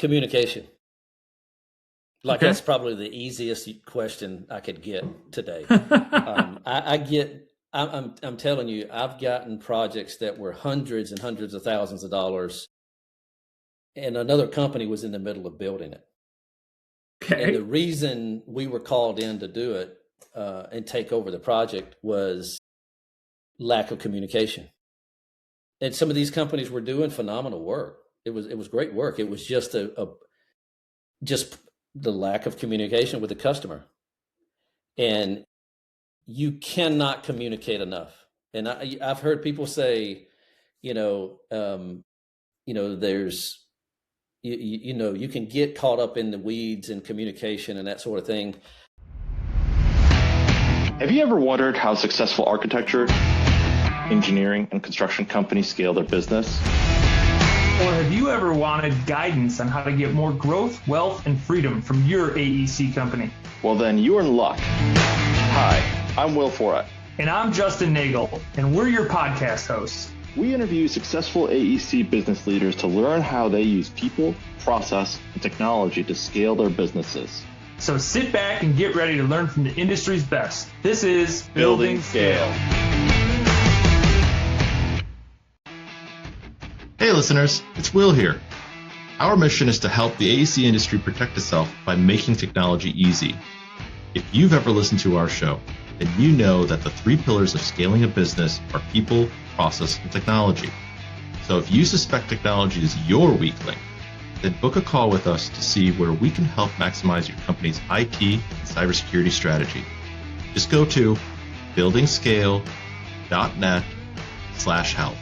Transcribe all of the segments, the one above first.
Communication. Like Okay. that's probably the easiest question I could get today. I'm telling you, I've gotten projects that were hundreds and hundreds of thousands of dollars, and another company was in the middle of building it. Okay. And the reason we were called in to do it and take over the project was lack of communication. And some of these companies were doing phenomenal work. It was great work. It was just just the lack of communication with the customer. And you cannot communicate enough. And I've heard people say, there's, you can get caught up in the weeds and communication and that sort of thing. Have you ever wondered how successful architecture, engineering, and construction companies scale their business? Or have you ever wanted guidance on how to get more growth, wealth, and freedom from your AEC company? Well, then you're in luck. Hi, I'm Will Pruitt. And I'm Justin Nagel, and we're your podcast hosts. We interview successful AEC business leaders to learn how they use people, process, and technology to scale their businesses. So sit back and get ready to learn from the industry's best. This is Building Scale. Hey listeners, it's Will here. Our mission is to help the AEC industry protect itself by making technology easy. If you've ever listened to our show, then you know that the three pillars of scaling a business are people, process, and technology. So if you suspect technology is your weak link, then book a call with us to see where we can help maximize your company's IT and cybersecurity strategy. Just go to buildingscale.net/help.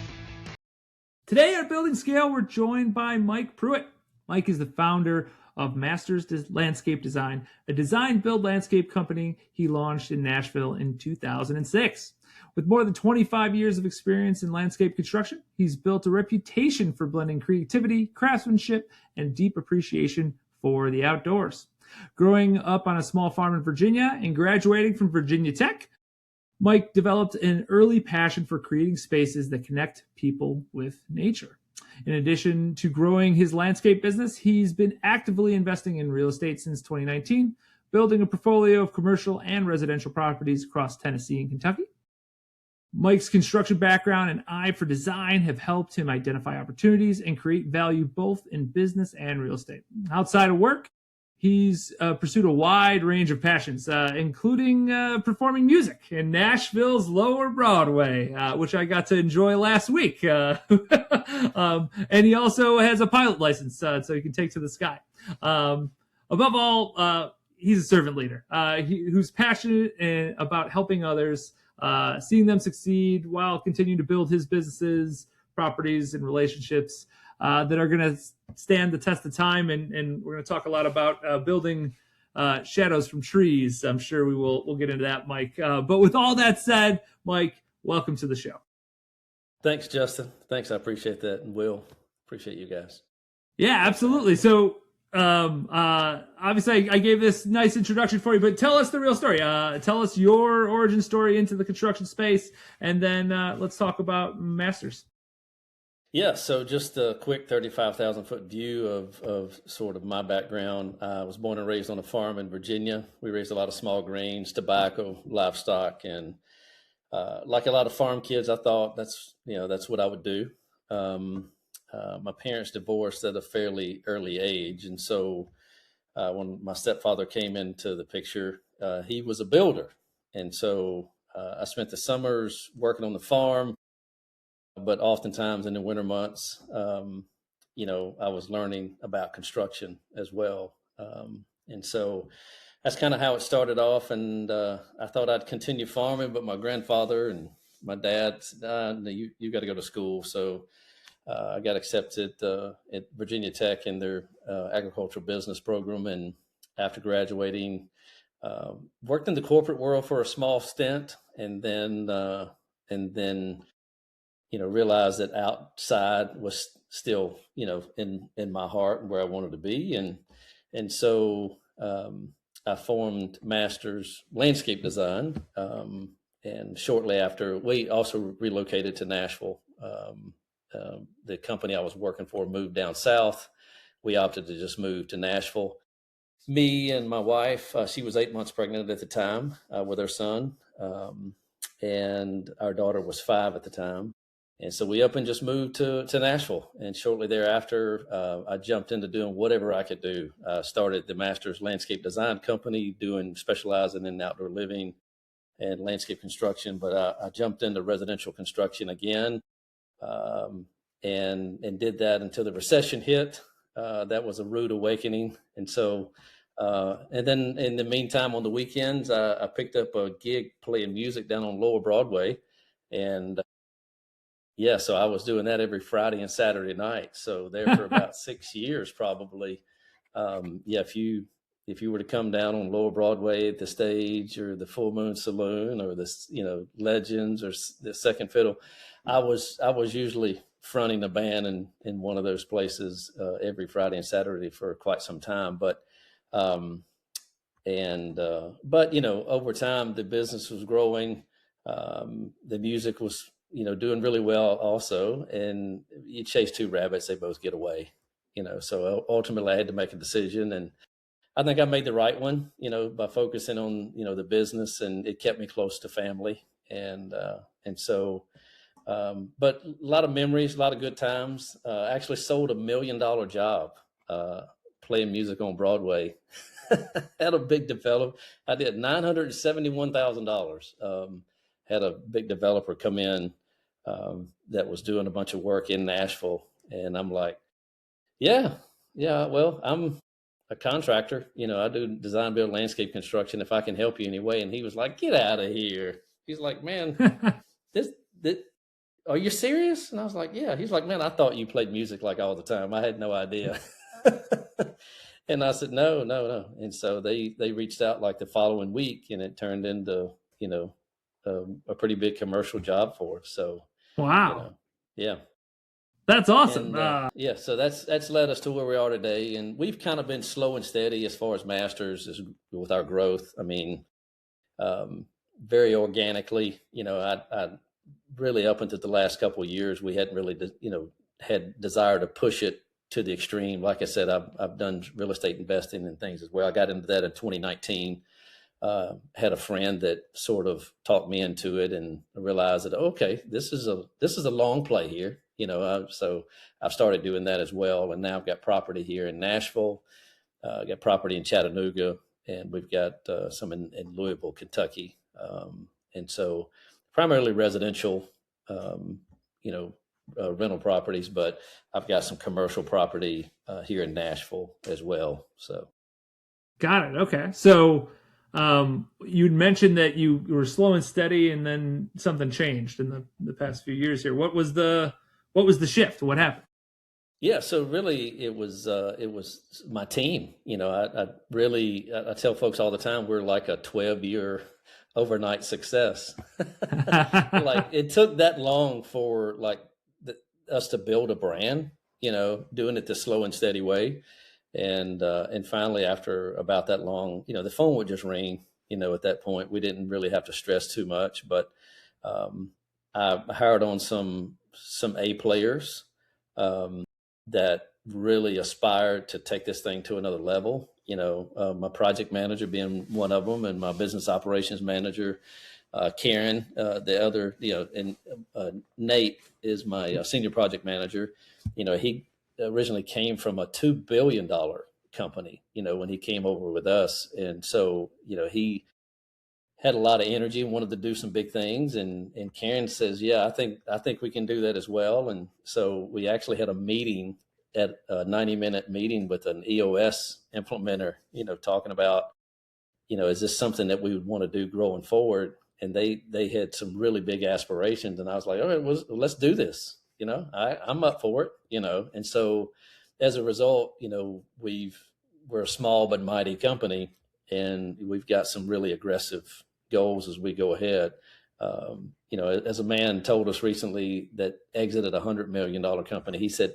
Today at Building Scale, we're joined by Mike Pruitt. Mike is the founder of Masters Landscape Design, a design-build landscape company he launched in Nashville in 2006. With more than 25 years of experience in landscape construction, he's built a reputation for blending creativity, craftsmanship, and deep appreciation for the outdoors. Growing up on a small farm in Virginia and graduating from Virginia Tech, Mike developed an early passion for creating spaces that connect people with nature. In addition to growing his landscape business, he's been actively investing in real estate since 2019, building a portfolio of commercial and residential properties across Tennessee and Kentucky. Mike's construction background and eye for design have helped him identify opportunities and create value both in business and real estate. Outside of work, he's pursued a wide range of passions, including performing music in Nashville's Lower Broadway, which I got to enjoy last week. And he also has a pilot license, so he can take to the sky. Above all, he's a servant leader who's passionate about helping others, seeing them succeed while continuing to build his businesses, properties, and relationships that are going to stand the test of time. And we're going to talk a lot about building shadows from trees. I'm sure we'll get into that, Mike. But with all that said, Mike, welcome to the show. Thanks, Justin. Thanks. I appreciate that. And Will, appreciate you guys. Yeah, absolutely. So obviously I gave this nice introduction for you, but tell us the real story. Tell us your origin story into the construction space, and then let's talk about Masters. Yeah, so just a quick 35,000-foot view of sort of my background. I was born and raised on a farm in Virginia. We raised a lot of small grains, tobacco, livestock, and like a lot of farm kids, I thought that's what I would do. My parents divorced at a fairly early age, and so when my stepfather came into the picture, he was a builder, and so I spent the summers working on the farm. But oftentimes in the winter months, I was learning about construction as well. And so that's kind of how it started off. And I thought I'd continue farming, but my grandfather and my dad said, you got to go to school. So I got accepted at Virginia Tech in their agricultural business program. And after graduating, worked in the corporate world for a small stint, and then realized that outside was still, in my heart and where I wanted to be. And so I formed Masters Landscape Design. And shortly after, we also relocated to Nashville. The company I was working for moved down south. we opted to just move to Nashville. Me and my wife, she was 8 months pregnant at the time with our son, and our daughter was 5 at the time. And so we up and just moved to Nashville. And shortly thereafter, I jumped into doing whatever I could do. Started the Masters Landscape Design Company, specializing in outdoor living and landscape construction. But I jumped into residential construction again, and did that until the recession hit. That was a rude awakening. And so, and then in the meantime, on the weekends, I picked up a gig playing music down on Lower Broadway. And yeah, so I was doing that every Friday and Saturday night. So there for about 6 years, probably. Yeah, if you were to come down on Lower Broadway at the Stage or the Full Moon Saloon or Legends or the Second Fiddle, I was usually fronting a band in one of those places every Friday and Saturday for quite some time. But over time the business was growing. The music was doing really well also, and you chase two rabbits, they both get away. So ultimately I had to make a decision, and I think I made the right one, by focusing on, the business, and it kept me close to family. But a lot of memories, a lot of good times. Actually sold $1 million job playing music on Broadway. Had a big developer. I did $971,000. Had a big developer come in that was doing a bunch of work in Nashville, and I'm like, yeah. Well, I'm a contractor. I do design, build, landscape construction. If I can help you anyway. And he was like, get out of here. He's like, man, this. Are you serious? And I was like, yeah. He's like, man, I thought you played music like all the time. I had no idea. And I said, no. And so they reached out like the following week, and it turned into, a pretty big commercial job for us. So, wow. Yeah. That's awesome. Yeah. So that's led us to where we are today. And we've kind of been slow and steady as far as Masters with our growth. I mean, very organically, I really up until the last couple of years, we hadn't really, had desire to push it to the extreme. Like I said, I've done real estate investing and things as well. I got into that in 2019. Had a friend that sort of talked me into it, and I realized that, okay, this is a long play here. So I've started doing that as well. And now I've got property here in Nashville, got property in Chattanooga, and we've got some in Louisville, Kentucky. And so primarily residential, rental properties, but I've got some commercial property here in Nashville as well. So. Got it. Okay. So you'd mentioned that you were slow and steady, and then something changed in the past few years here. What was the shift? What happened? Yeah, so really it was my team. I tell folks all the time, we're like a 12-year overnight success. Like it took that long for us to build a brand, doing it the slow and steady way. And finally, after about that long, the phone would just ring, at that point. We didn't really have to stress too much, but I hired on some A players that really aspired to take this thing to another level. My project manager being one of them, and my business operations manager, Karen, the other, and Nate is my senior project manager. He originally came from a $2 billion company, when he came over with us. And so, he had a lot of energy and wanted to do some big things. And Karen says, yeah, I think we can do that as well. And so we actually had a meeting, at a 90-minute meeting with an EOS implementer, talking about, is this something that we would want to do going forward? And they had some really big aspirations. And I was like, all right, well, let's do this. I'm up for it, And so as a result, we're a small but mighty company, and we've got some really aggressive goals as we go ahead. As a man told us recently that exited a $100 million company, he said,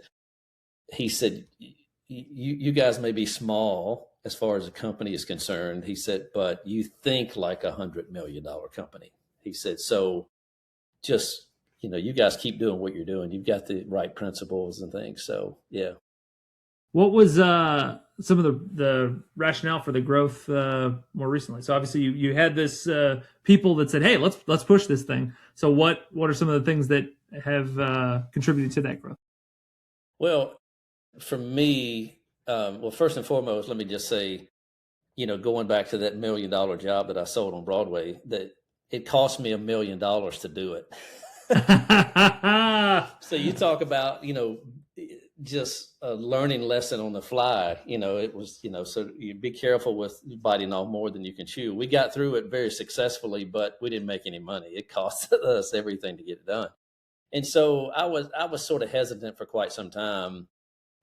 you guys may be small as far as the company is concerned. He said, but you think like $100 million company. He said, so just, you guys keep doing what you're doing. You've got the right principles and things. So, yeah. What was some of the rationale for the growth more recently? So obviously you had this people that said, "Hey, let's push this thing." So what are some of the things that have contributed to that growth? Well, for me, well, first and foremost, let me just say, going back to that $1 million job that I sold on Broadway, that it cost me $1 million to do it. So you talk about, just a learning lesson on the fly. It was, so you be careful with biting off more than you can chew. We got through it very successfully, but we didn't make any money. It cost us everything to get it done. And so I was sort of hesitant for quite some time.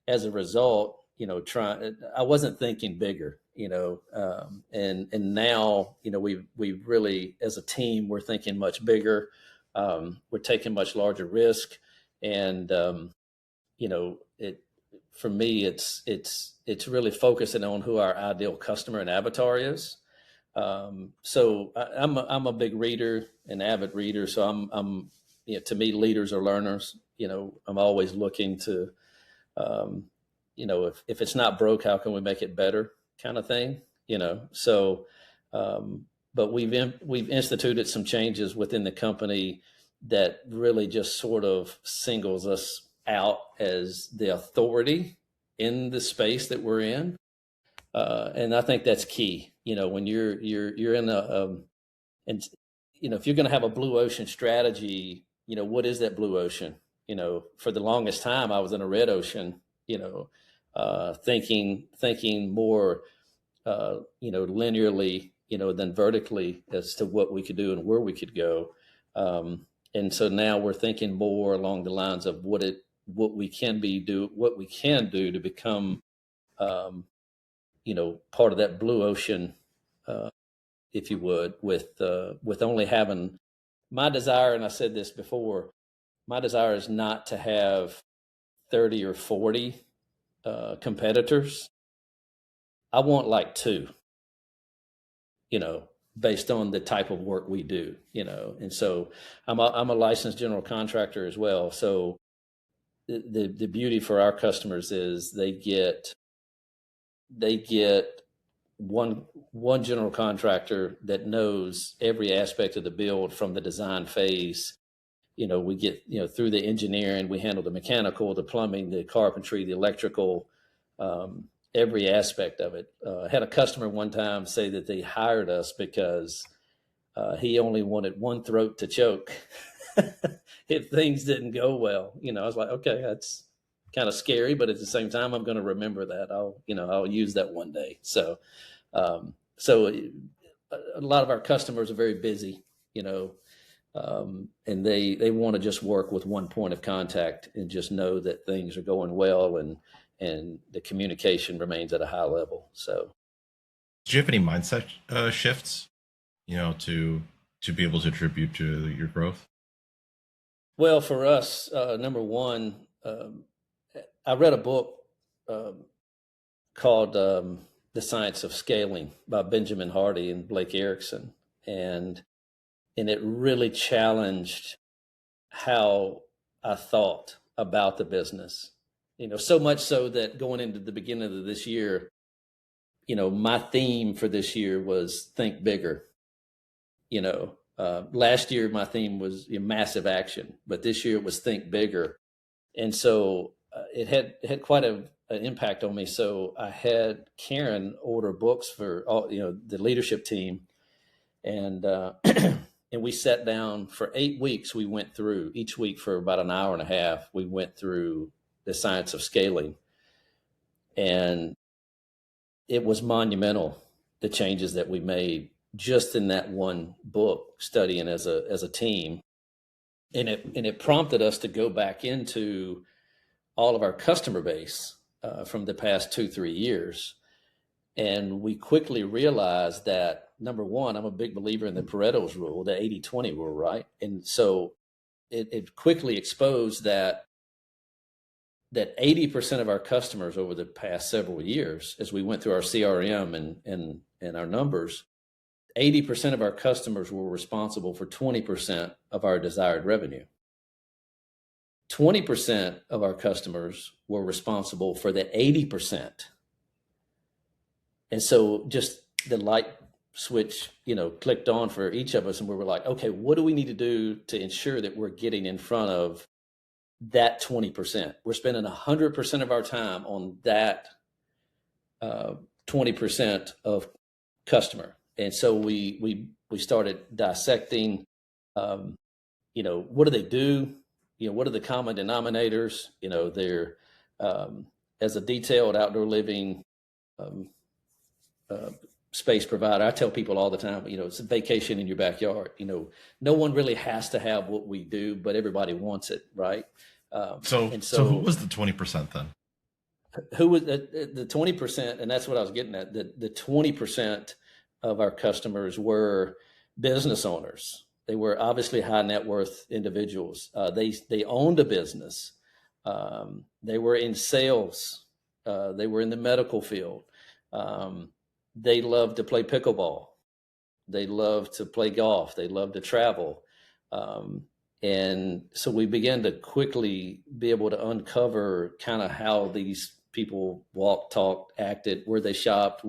As a result, I wasn't thinking bigger, and now, we've really, as a team, we're thinking much bigger. We're taking much larger risk, and it for me, it's really focusing on who our ideal customer and avatar is. So I'm a big reader, an avid reader. So I'm to me, leaders are learners. I'm always looking to, if it's not broke, how can we make it better, kind of thing. So, but we've instituted some changes within the company that really just sort of singles us out as the authority in the space that we're in. And I think that's key. When you're in and if you're going to have a blue ocean strategy, what is that blue ocean? For the longest time, I was in a red ocean. Thinking more, linearly, than vertically as to what we could do and where we could go. And so now we're thinking more along the lines of what we can do to become, part of that blue ocean, if you would, with only having my desire. And I said this before, my desire is not to have 30 or 40 competitors. I want like 2, based on the type of work we do, and so I'm a licensed general contractor as well. So the beauty for our customers is they get one general contractor that knows every aspect of the build from the design phase. We get, through the engineering, we handle the mechanical, the plumbing, the carpentry, the electrical, every aspect of it. I had a customer one time say that they hired us because he only wanted one throat to choke if things didn't go well. I was like, okay, that's kind of scary, but at the same time, I'm going to remember that. I'll use that one day. So a lot of our customers are very busy, and they want to just work with one point of contact and just know that things are going well, and the communication remains at a high level. So, do you have any mindset shifts, to be able to attribute to your growth? Well, for us, number one, I read a book called The Science of Scaling by Benjamin Hardy and Blake Erickson, and it really challenged how I thought about the business. So much so that going into the beginning of this year, my theme for this year was think bigger. Last year my theme was massive action, but this year it was think bigger. And so it had quite an impact on me. So I had Karen order books for all, the leadership team, and and we sat down for 8 weeks. We went through each week for about an hour and a half. We went through The Science of Scaling, and it was monumental, the changes that we made just in that one book, studying as a team. And it prompted us to go back into all of our customer base from the past 2-3 years. And we quickly realized that, number one, I'm a big believer in the Pareto's rule, the 80-20 rule, right? And so it quickly exposed that 80% of our customers over the past several years, as we went through our CRM and our numbers, 80% of our customers were responsible for 20% of our desired revenue. 20% of our customers were responsible for the 80%. And so just the light switch, clicked on for each of us. And we were like, okay, what do we need to do to ensure that we're getting in front of that 20%? We're spending 100% of our time on that 20% of customer. And so we started dissecting, what do they do? What are the common denominators? They're as a detailed outdoor living space provider. I tell people all the time, it's a vacation in your backyard. No one really has to have what we do, but everybody wants it, right? So who was the 20% then? Who was the 20%? And that's what I was getting at. The 20% of our customers were business owners. They were obviously high net worth individuals. They owned a business. They were in sales. They were in the medical field. They loved to play pickleball. They loved to play golf. They loved to travel. And so we began to quickly be able to uncover kind of how these people walked, talked, acted, where they shopped,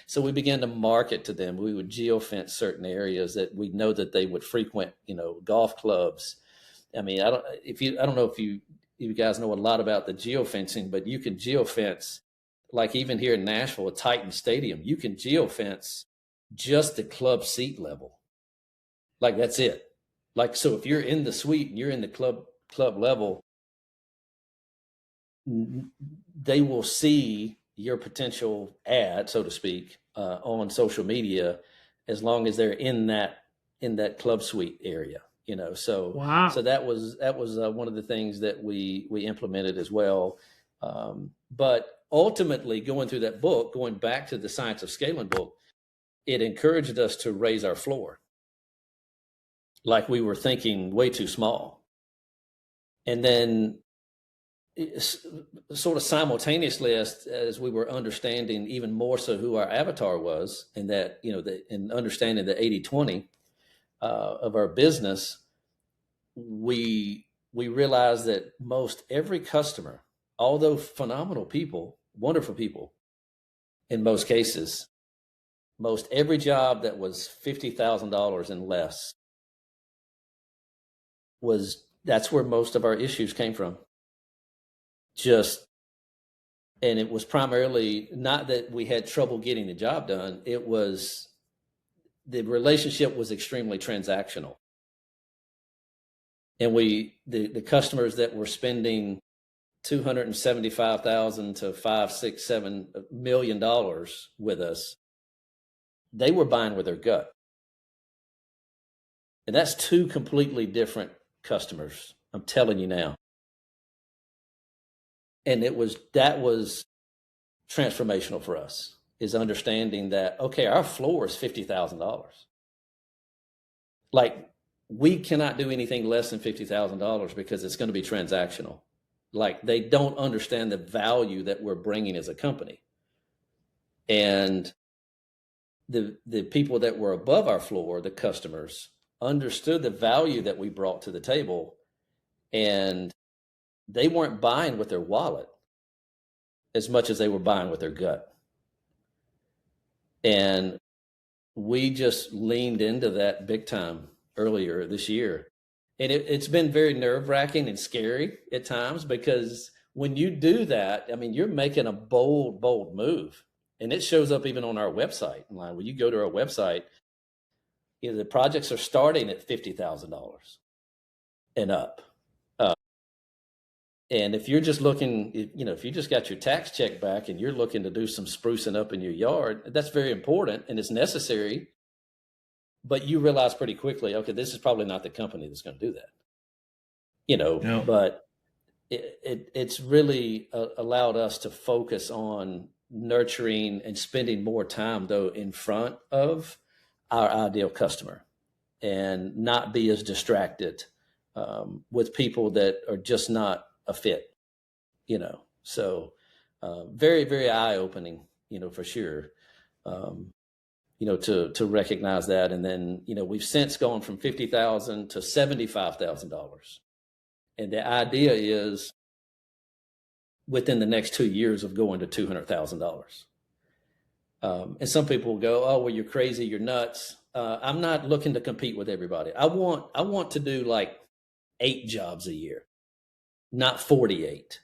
so we began to market to them. We would geofence certain areas that we know that they would frequent, golf clubs. I mean, I don't know if you guys know a lot about the geofencing, but you can geofence, like even here in Nashville, at Titan Stadium, you can geofence just the club seat level. Like that's it. Like, so if you're in the suite and you're in the club level, they will see your potential ad, so to speak, on social media, as long as they're in that club suite area. So wow. So that was one of the things that we implemented as well. But ultimately, going through that book, going back to the Science of Scaling book, it encouraged us to raise our floor. Like we were thinking way too small. And then sort of simultaneously as we were understanding even more so who our avatar was, and that, and understanding the 80-20 of our business, we realized that most every customer, although phenomenal people, wonderful people, in most cases, most every job that was $50,000 and less that's where most of our issues came from. And it was primarily not that we had trouble getting the job done. It was the relationship was extremely transactional. And the customers that were spending $275,000 to $5, $6, $7 million with us, they were buying with their gut. And that's two completely different customers. I'm telling you now. And that was transformational for us, is understanding that, okay, our floor is $50,000. Like, we cannot do anything less than $50,000 because it's going to be transactional. Like, they don't understand the value that we're bringing as a company. And the people that were above our floor, the customers, understood the value that we brought to the table, and they weren't buying with their wallet as much as they were buying with their gut. And we just leaned into that big time earlier this year. And it's been very nerve-wracking and scary at times, because when you do that, I mean, you're making a bold move. And it shows up even on our website. Like, when you go to our website, the projects are starting at $50,000 and up. And if you're just looking, if you just got your tax check back and you're looking to do some sprucing up in your yard, that's very important and it's necessary. But you realize pretty quickly, okay, this is probably not the company that's going to do that. No. But it's really allowed us to focus on nurturing and spending more time, though, in front of our ideal customer, and not be as distracted with people that are just not a fit, So very, very eye-opening, for sure, to recognize that. And then, we've since gone from $50,000 to $75,000 And the idea is within the next 2 years of going to $200,000. And some people will go, "Oh, well, you're crazy, you're nuts." I'm not looking to compete with everybody. I want to do like 8 jobs a year, not 48.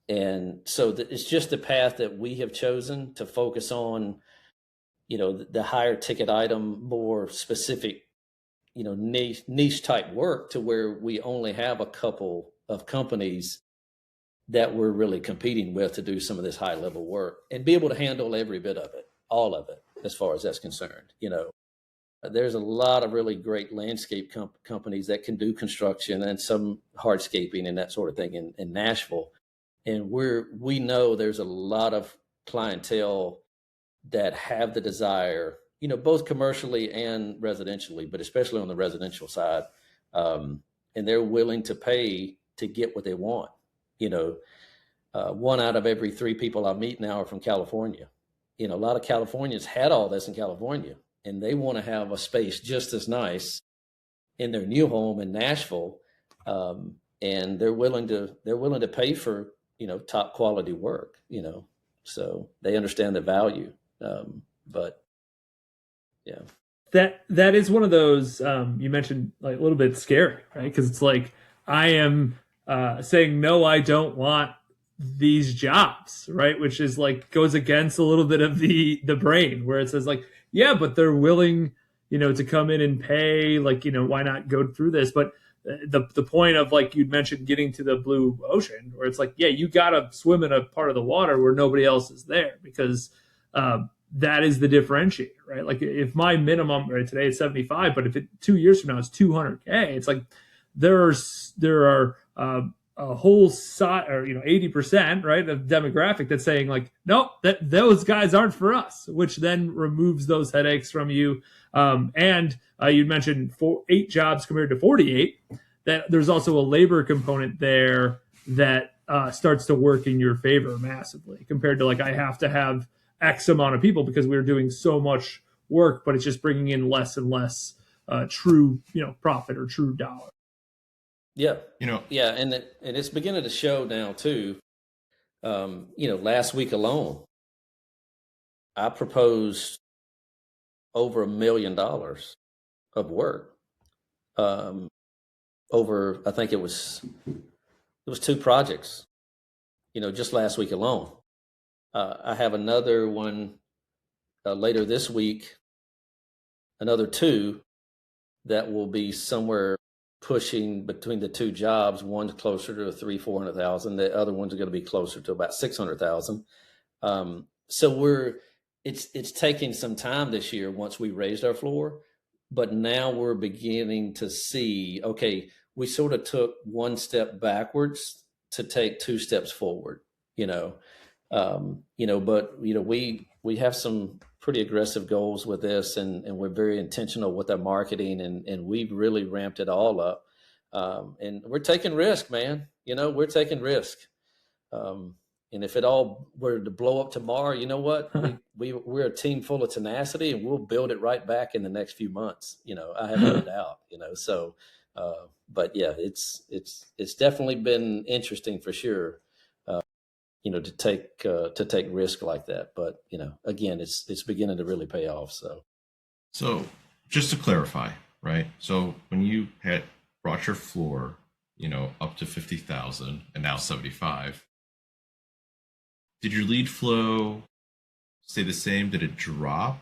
And so it's just the path that we have chosen to focus on, the higher ticket item, more specific, niche type work, to where we only have a couple of companies that we're really competing with to do some of this high level work and be able to handle every bit of it, all of it, as far as that's concerned. There's a lot of really great landscape companies that can do construction and some hardscaping and that sort of thing in Nashville. And we know there's a lot of clientele that have the desire, both commercially and residentially, but especially on the residential side. And they're willing to pay to get what they want. 1 out of every 3 people I meet now are from California. A lot of Californians had all this in California, and they want to have a space just as nice in their new home in Nashville. And they're willing to pay for, top quality work, so they understand the value. But yeah, that is one of those, you mentioned, like, a little bit scary, right? Because it's like, I am saying, no, I don't want these jobs, right? Which is like, goes against a little bit of the brain, where it says like, yeah, but they're willing, to come in and pay, like, why not go through this? But the point of, like you'd mentioned, getting to the blue ocean, where it's like, yeah, you got to swim in a part of the water where nobody else is there, because that is the differentiator, right? Like, if my minimum right today is 75, but if 2 years from now it's 200K, it's like there are a whole side, or 80%, right, of demographic that's saying like, nope, that those guys aren't for us, which then removes those headaches from you. And you mentioned 8 jobs compared to 48. That there's also a labor component there that starts to work in your favor massively, compared to like, I have to have X amount of people because we're doing so much work, but it's just bringing in less and less true, profit or true dollar. Yeah. Yeah. And it's beginning to show now too. Last week alone, I proposed over $1 million of work. Over, I think it was 2 projects, just last week alone. I have another one later this week, another 2 that will be somewhere pushing between the 2 jobs. One's closer to 300,000-400,000. The other one's going to be closer to about 600,000. So it's taking some time this year once we raised our floor, but now we're beginning to see, okay, we sort of took 1 step backwards to take 2 steps forward, but we have some pretty aggressive goals with this, and we're very intentional with our marketing, and we've really ramped it all up. And we're taking risk, man. We're taking risk. And if it all were to blow up tomorrow, you know what? We're a team full of tenacity, and we'll build it right back in the next few months. I have no doubt. So, but yeah, it's definitely been interesting for sure. To take risk like that, but again, it's beginning to really pay off. So just to clarify, right? So when you had brought your floor, up to 50,000 and now 75, did your lead flow stay the same? Did it drop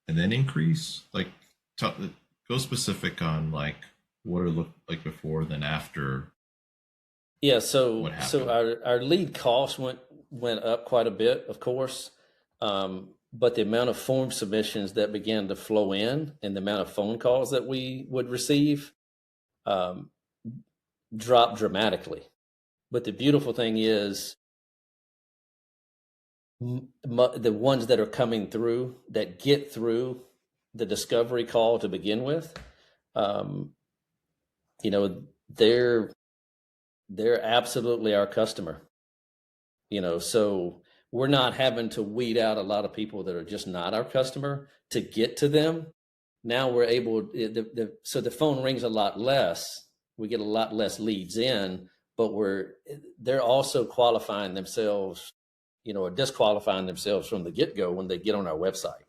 and then increase? Like, go specific on like what it looked like before, then after. Yeah, so our lead cost went up quite a bit, of course, but the amount of form submissions that began to flow in and the amount of phone calls that we would receive dropped dramatically. But the beautiful thing is, the ones that are coming through, that get through the discovery call to begin with, they're absolutely our customer. So we're not having to weed out a lot of people that are just not our customer to get to them. Now we're able, so the phone rings a lot less we get a lot less leads in, but they're also qualifying themselves, or disqualifying themselves from the get-go when they get on our website,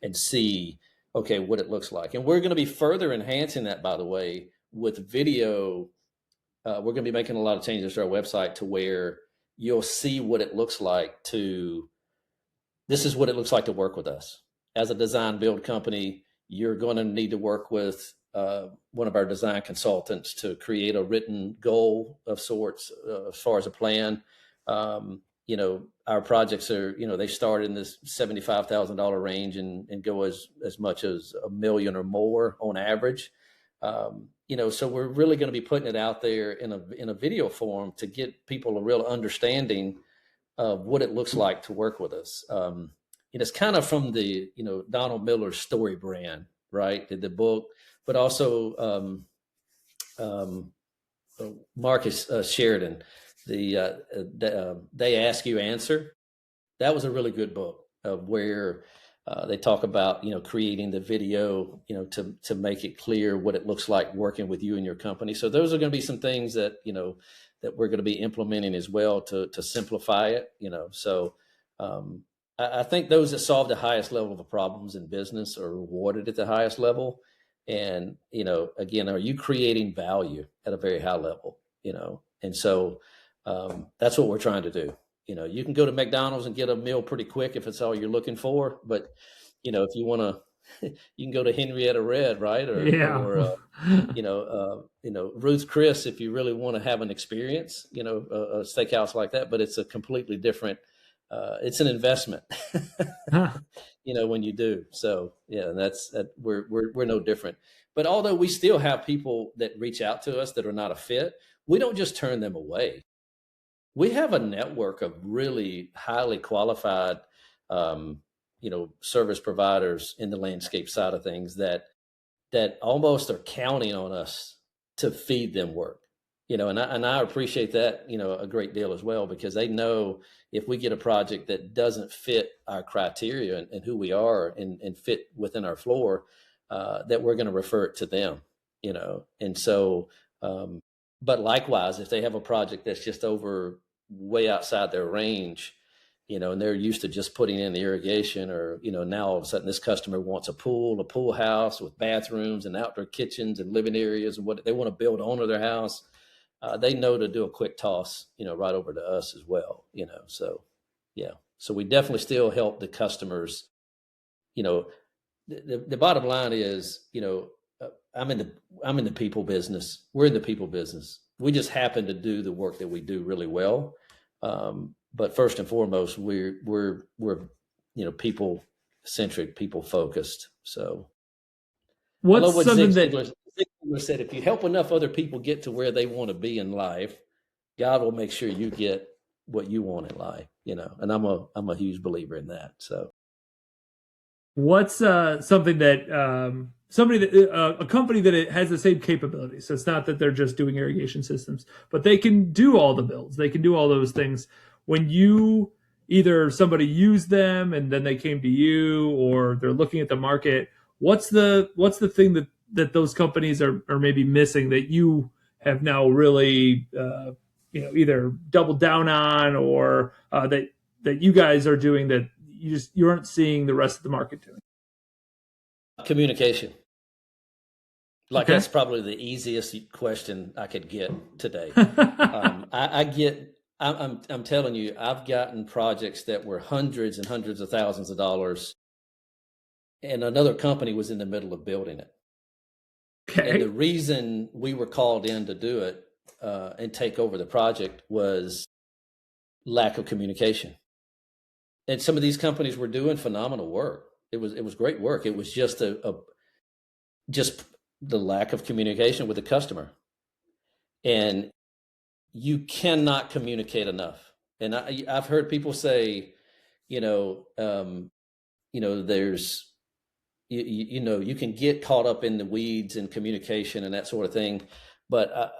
and see, okay, what it looks like. And we're going to be further enhancing that, by the way, with video. We're going to be making a lot of changes to our website to where you'll see what it looks like this is what it looks like to work with us. As a design build company, you're going to need to work with one of our design consultants to create a written goal of sorts as far as a plan. Our projects are, they start in this $75,000 range and go as much as $1 million or more on average. So we're really going to be putting it out there in a video form to get people a real understanding of what it looks like to work with us. It's kind of from the, Donald Miller's story brand, right? The book, but also Marcus Sheridan, They Ask You Answer. That was a really good book of where they talk about, creating the video, to make it clear what it looks like working with you and your company. So those are going to be some things that, that we're going to be implementing as well to simplify it, So I think those that solve the highest level of the problems in business are rewarded at the highest level. And, again, are you creating value at a very high level, And so that's what we're trying to do. You can go to McDonald's and get a meal pretty quick if it's all you're looking for. But, if you want to, you can go to Henrietta Red, right? Or Ruth's Chris, if you really want to have an experience, a steakhouse like that. But it's a completely different, it's an investment, when you do. So, yeah, we're no different. But although we still have people that reach out to us that are not a fit, we don't just turn them away. We have a network of really highly qualified, service providers in the landscape side of things that almost are counting on us to feed them work, and I appreciate that, a great deal as well, because they know if we get a project that doesn't fit our criteria and who we are and fit within our floor, that we're going to refer it to them, and so, but likewise, if they have a project that's just way outside their range, and they're used to just putting in the irrigation, or, now all of a sudden this customer wants a pool house with bathrooms and outdoor kitchens and living areas and what they want to build onto their house, they know to do a quick toss, right over to us as well, so, yeah. So we definitely still help the customers. The bottom line is, I'm in the people business. We're in the people business. We just happen to do the work that we do really well. But first and foremost, we're people centric, people focused. So what's what something Zig Ziglar said, if you help enough other people get to where they want to be in life, God will make sure you get what you want in life, and I'm a huge believer in that. So what's something that a company that it has the same capabilities? So it's not that they're just doing irrigation systems, but they can do all the builds. They can do all those things. When you either somebody used them and then they came to you, or they're looking at the market, what's the thing that those companies are maybe missing that you have now really either doubled down on, or that you guys are doing that you aren't seeing the rest of the market doing? Communication. Okay. That's probably the easiest question I could get today. I'm telling you, I've gotten projects that were hundreds and hundreds of thousands of dollars, and another company was in the middle of building it. Okay. And the reason we were called in to do it and take over the project was lack of communication. And some of these companies were doing phenomenal work. It was great work. It was just just the lack of communication with the customer. And you cannot communicate enough. And I've heard people say, there's, you can get caught up in the weeds and communication and that sort of thing. But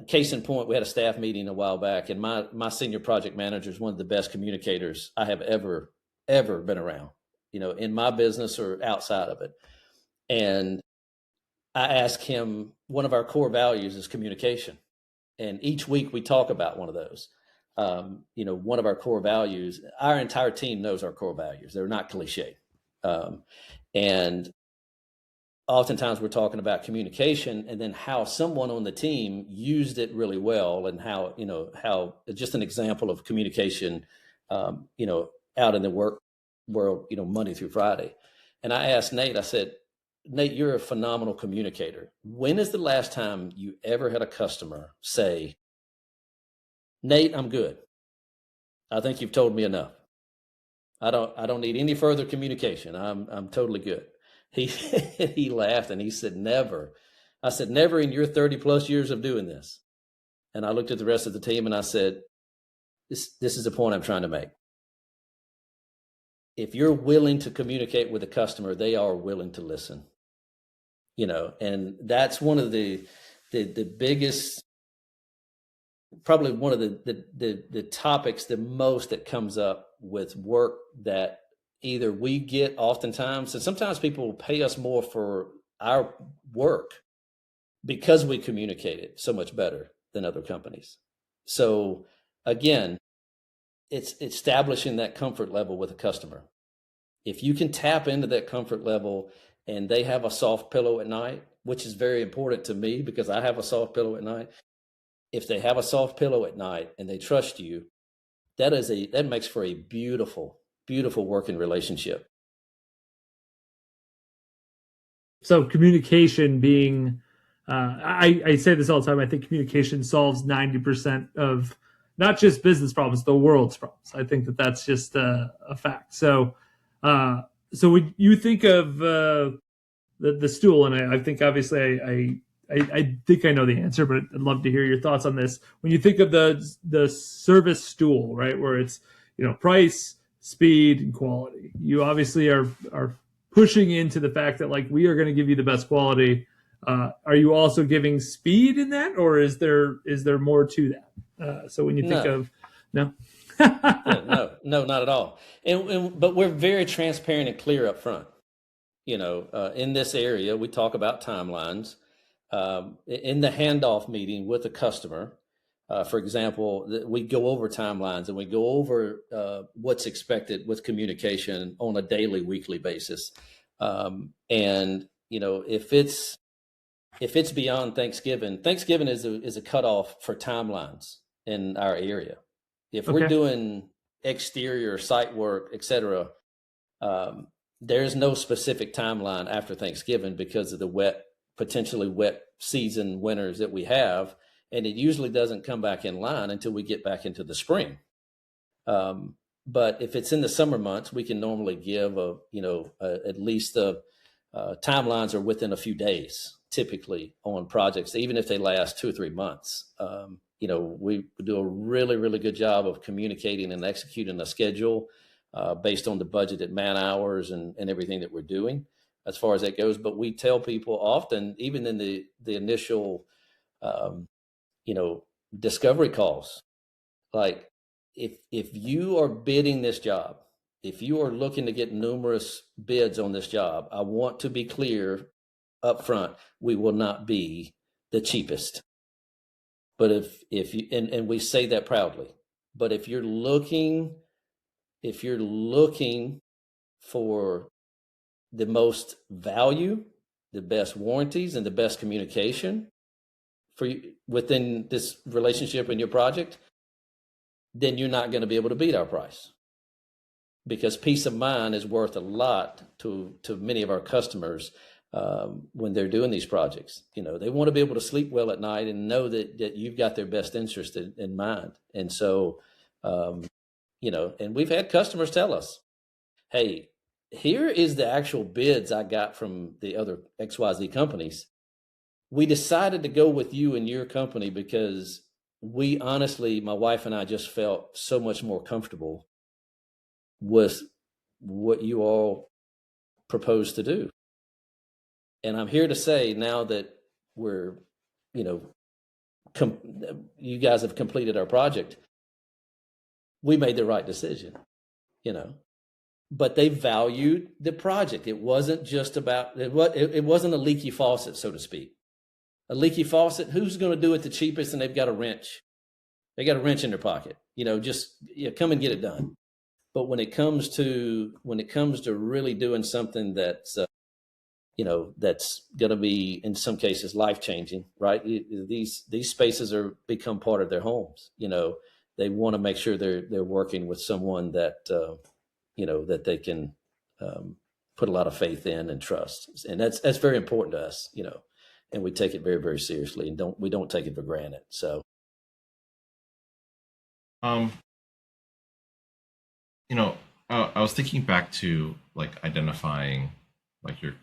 case in point, we had a staff meeting a while back, and my senior project manager is one of the best communicators I have ever been around, in my business or outside of it. And I ask him, one of our core values is communication. And each week we talk about one of those. One of our core values, our entire team knows our core values. They're not cliche. And oftentimes we're talking about communication and then how someone on the team used it really well, and how just an example of communication, out in the work world, Monday through Friday. And I asked Nate, I said, Nate, you're a phenomenal communicator. When is the last time you ever had a customer say, Nate, I'm good. I think you've told me enough. I don't need any further communication. I'm totally good. He laughed and he said, never. I said, never in your 30 plus years of doing this. And I looked at the rest of the team and I said, this is the point I'm trying to make. If you're willing to communicate with a customer, they are willing to listen. And that's one of the biggest, probably one of the topics the most that comes up with work that either we get oftentimes, and sometimes people will pay us more for our work because we communicate it so much better than other companies. So again, it's establishing that comfort level with a customer. If you can tap into that comfort level and they have a soft pillow at night, which is very important to me because I have a soft pillow at night. If they have a soft pillow at night and they trust you, that makes for a beautiful, beautiful working relationship. So communication being, I say this all the time, I think communication solves 90% of not just business problems, the world's problems. I think that's just a fact. So when you think of the stool, and I think obviously I think I know the answer, but I'd love to hear your thoughts on this. When you think of the service stool, right, where it's price, speed, and quality, you obviously are pushing into the fact that like we are going to give you the best quality. Are you also giving speed in that, or is there more to that? So when you think of no. No, not at all. But we're very transparent and clear up front. In this area, we talk about timelines. In the handoff meeting with the customer, for example, we go over timelines and we go over what's expected with communication on a daily, weekly basis. And if it's beyond Thanksgiving is a cutoff for timelines in our area. If we're doing exterior site work, et cetera, there's no specific timeline after Thanksgiving because of the potentially wet season winters that we have. And it usually doesn't come back in line until we get back into the spring. But if it's in the summer months, we can normally give at least the timelines are within a few days, typically on projects, even if they last 2 or 3 months. We do a really, really good job of communicating and executing a schedule based on the budgeted man hours and everything that we're doing as far as that goes. But we tell people often, even in the initial, discovery calls, like if you are bidding this job, if you are looking to get numerous bids on this job, I want to be clear up front, we will not be the cheapest. But if you, and we say that proudly, but if you're looking for the most value, the best warranties, and the best communication for you within this relationship and your project, then you're not going to be able to beat our price, because peace of mind is worth a lot to many of our customers when they're doing these projects. They want to be able to sleep well at night and know that you've got their best interest in mind. And so, and we've had customers tell us, hey, here is the actual bids I got from the other XYZ companies. We decided to go with you and your company because we honestly, my wife and I just felt so much more comfortable with what you all proposed to do. And I'm here to say now that we're, you guys have completed our project, we made the right decision, but they valued the project. It wasn't just about it wasn't a leaky faucet, so to speak. A leaky faucet, who's going to do it the cheapest? And they've got a wrench. They got a wrench in their pocket. Just come and get it done. But when it comes to really doing something that's that's going to be in some cases life changing, right? These spaces are become part of their homes. They want to make sure they're working with someone that that they can put a lot of faith in and trust, and that's very important to us. And we take it very, very seriously, and we don't take it for granted. So, I was thinking back to like identifying like your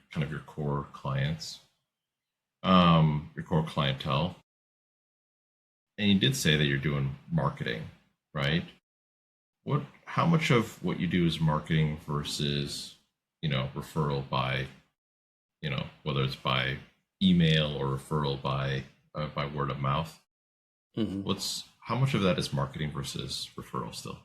core clients, your core clientele, and you did say that you're doing marketing, right? How much of what you do is marketing versus referral by whether it's by email or referral by word of mouth? mm-hmm. How much of that is marketing versus referral still?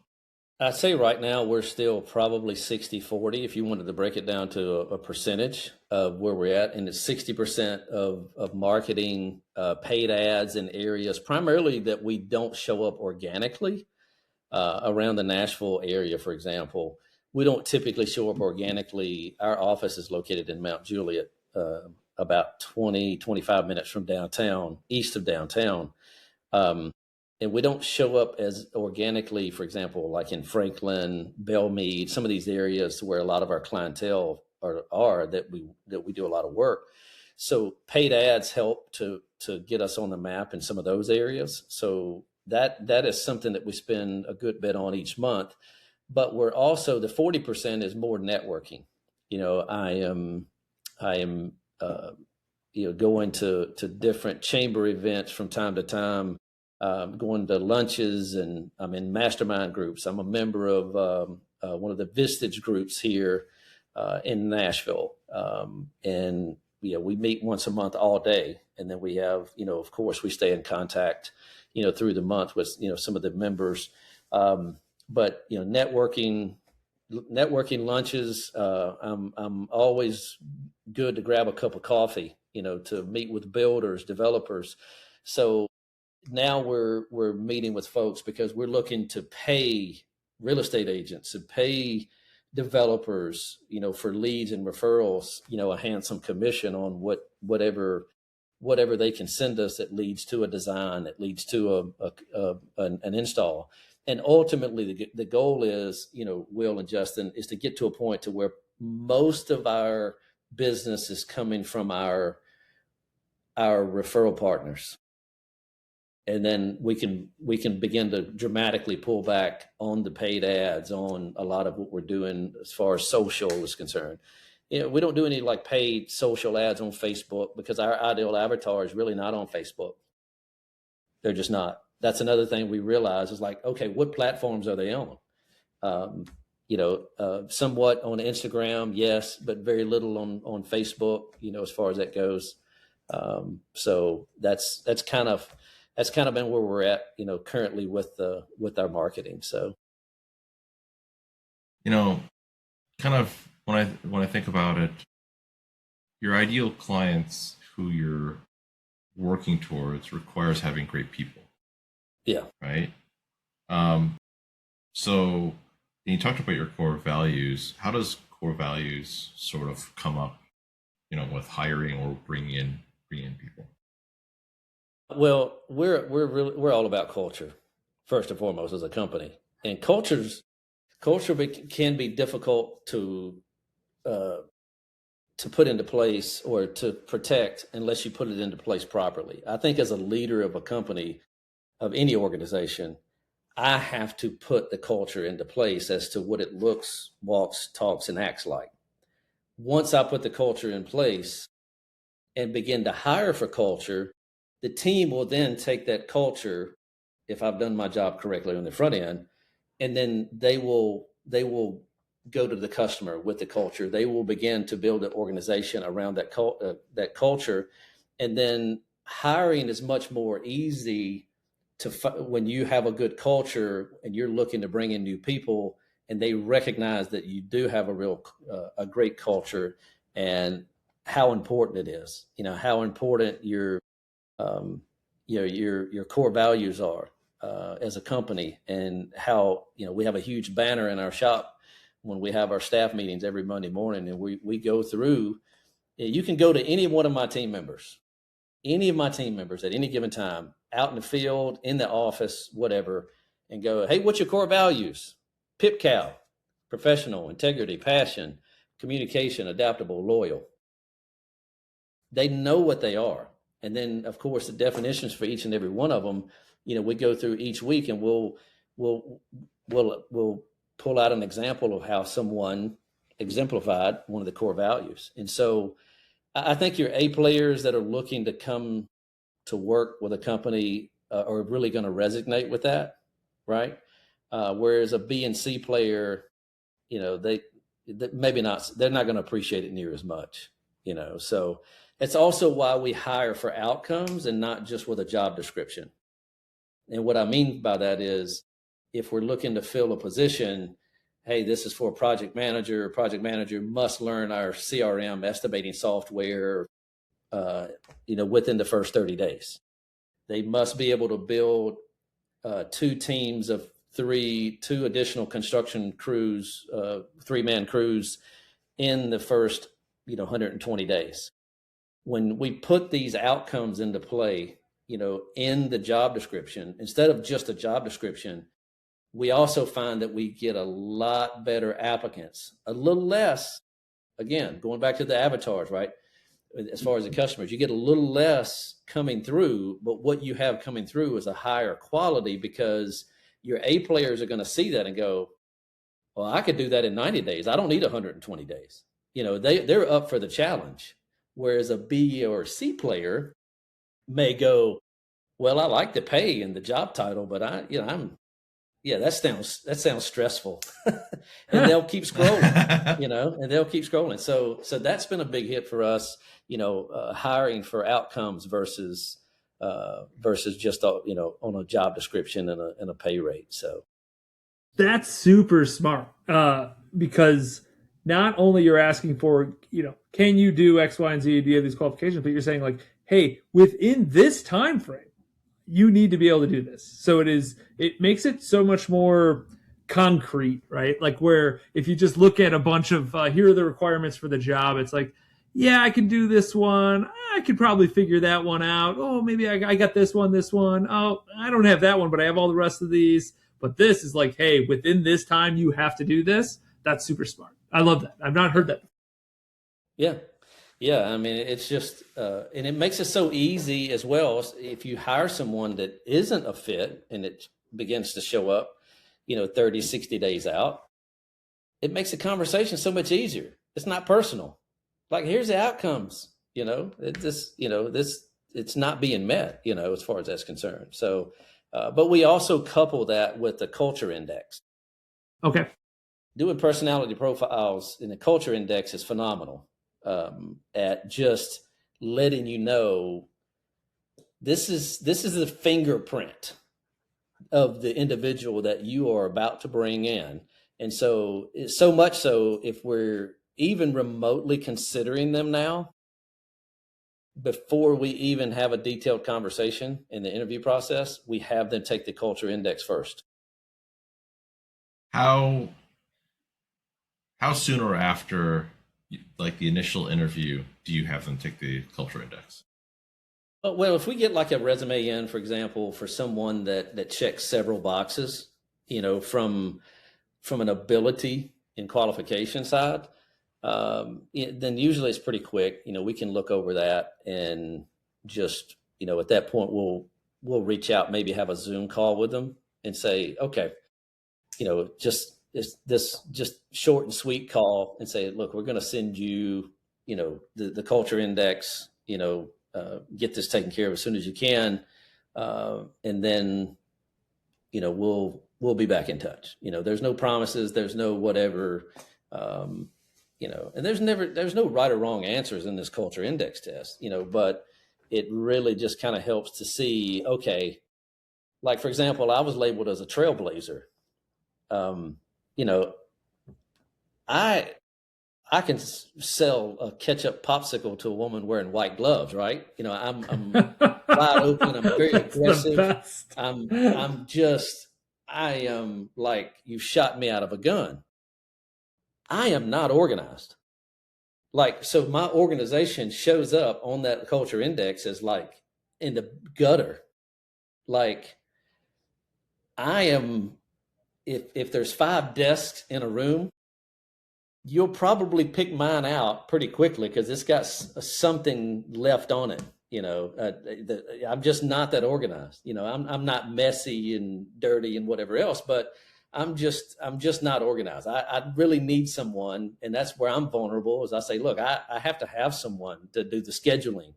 I'd say right now we're still probably 60-40 if you wanted to break it down to a percentage of where we're at. And it's 60% of marketing, paid ads in areas primarily that we don't show up organically. Around the Nashville area, for example, we don't typically show up organically. Our office is located in Mount Juliet, about 25 minutes from downtown, east of downtown. And we don't show up as organically, for example, like in Franklin, Belmead, some of these areas where a lot of our clientele are that we do a lot of work. So paid ads help to get us on the map in some of those areas. So that is something that we spend a good bit on each month. But we're also, the 40% is more networking. I am going to different chamber events from time to time. Going to lunches, and I'm in mastermind groups. I'm a member of one of the Vistage groups here in Nashville. And we meet once a month all day. And then we have, of course, we stay in contact, through the month with, some of the members. But, networking lunches, I'm always good to grab a cup of coffee, to meet with builders, developers. So now we're meeting with folks because we're looking to pay real estate agents and pay developers, for leads and referrals, a handsome commission on whatever they can send us that leads to a design, that leads to an install. And ultimately the goal is, Will and Justin, is to get to a point to where most of our business is coming from our referral partners. And then we can begin to dramatically pull back on the paid ads on a lot of what we're doing as far as social is concerned. We don't do any like paid social ads on Facebook because our ideal avatar is really not on Facebook. They're just not. That's another thing we realize is like, okay, what platforms are they on? Somewhat on Instagram, yes, but very little on Facebook, as far as that goes. So that's kind of been where we're at, currently with our marketing. So, kind of when I think about it, your ideal clients who you're working towards requires having great people. Yeah. Right. So you talked about your core values. How does core values sort of come up, with hiring or bringing in people? Well, we're all about culture, first and foremost, as a company, and culture can be difficult to put into place or to protect unless you put it into place properly. I think as a leader of a company, of any organization, I have to put the culture into place as to what it looks, walks, talks, and acts like. Once I put the culture in place and begin to hire for culture, the team will then take that culture, if I've done my job correctly on the front end, and then they will go to the customer with the culture. They will begin to build an organization around that culture, and then hiring is much more easy when you have a good culture and you're looking to bring in new people. and they recognize that you do have a great culture, and how important it is, how important your core values are as a company, and how, we have a huge banner in our shop when we have our staff meetings every Monday morning, and we go through. You can go to any one of my team members, at any given time, out in the field, in the office, whatever, and go, hey, what's your core values? PIPCAL, professional, integrity, passion, communication, adaptable, loyal. They know what they are. And then, of course, the definitions for each and every one of them, we go through each week, and we'll pull out an example of how someone exemplified one of the core values. And so I think your A players that are looking to come to work with a company are really going to resonate with that, right? Whereas a B and C player, they maybe not, they're not going to appreciate it near as much, So it's also why we hire for outcomes and not just with a job description. And what I mean by that is, if we're looking to fill a position, hey, this is for a project manager. Project manager must learn our CRM estimating software, within the first 30 days. They must be able to build 2 teams of 2 additional construction crews, 3-man crews in the first, 120 days. When we put these outcomes into play, in the job description, instead of just a job description, we also find that we get a lot better applicants, a little less, again, going back to the avatars, right? As far as the customers, you get a little less coming through, but what you have coming through is a higher quality, because your A players are going to see that and go, well, I could do that in 90 days. I don't need 120 days. They're up for the challenge. Whereas a B or C player may go, well, I like the pay and the job title, but that sounds stressful. And they'll keep scrolling, and they'll keep scrolling. So that's been a big hit for us, hiring for outcomes versus just, on a job description and a pay rate. So that's super smart, because not only you're asking for, can you do X, Y, and Z? Do you have these qualifications? But you're saying, like, hey, within this time frame, you need to be able to do this. So it makes it so much more concrete, right? Like, where if you just look at a bunch of, here are the requirements for the job, it's like, yeah, I can do this one. I could probably figure that one out. Oh, maybe I got this one. Oh, I don't have that one, but I have all the rest of these. But this is like, hey, within this time, you have to do this. That's super smart. I love that. I've not heard that. Yeah. Yeah. I mean, it's just, and it makes it so easy as well. If you hire someone that isn't a fit and it begins to show up, 30, 60 days out, it makes the conversation so much easier. It's not personal. Like, here's the outcomes, it's not being met, as far as that's concerned. So, but we also couple that with the culture index. Okay. Doing personality profiles in the culture index is phenomenal, at just letting you know this is the fingerprint of the individual that you are about to bring in. And so much so, if we're even remotely considering them now, before we even have a detailed conversation in the interview process, we have them take the culture index first. How soon or after, like, the initial interview, do you have them take the culture index? Well, if we get like a resume in, for example, for someone that checks several boxes, from an ability and qualification side, then usually it's pretty quick. We can look over that and just, at that point, we'll reach out, maybe have a Zoom call with them and say, okay, just short and sweet call and say, look, we're going to send you, the culture index, get this taken care of as soon as you can. And then, we'll be back in touch. There's no promises, there's no whatever, and there's no right or wrong answers in this culture index test, but it really just kind of helps to see, okay, like, for example, I was labeled as a trailblazer. you know, I I can sell a ketchup popsicle to a woman wearing white gloves, right? I'm wide open. I'm very That's the aggressive. best. I am like you shot me out of a gun. I am not organized. Like, so my organization shows up on that culture index as like in the gutter. Like, I am, if there's 5 desks in a room, you'll probably pick mine out pretty quickly because it's got something left on it. I'm just not that organized. I'm not messy and dirty and whatever else, but I'm just not organized. I really need someone, and that's where I'm vulnerable. Is I say, look, I have to have someone to do the scheduling.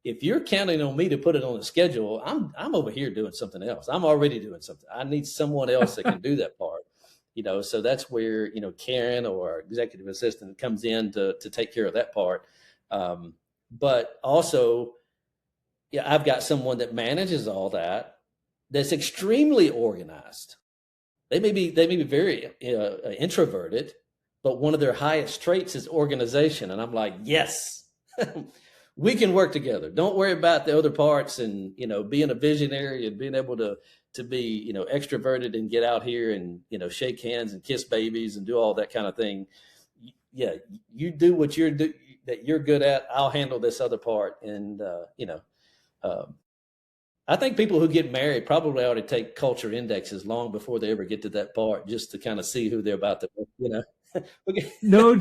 If you're counting on me to put it on the schedule, I'm over here doing something else. I'm already doing something. I need someone else that can do that part. So that's where Karen or our executive assistant comes in to take care of that part. But also, yeah, I've got someone that manages all that, that's extremely organized. They may be very introverted, but one of their highest traits is organization. And I'm like, yes, we can work together. Don't worry about the other parts, and being a visionary and being able to be extroverted and get out here and shake hands and kiss babies and do all that kind of thing. Yeah, you do what that you're good at. I'll handle this other part. And I think people who get married probably ought to take culture indexes long before they ever get to that part, just to kind of see who they're about to. No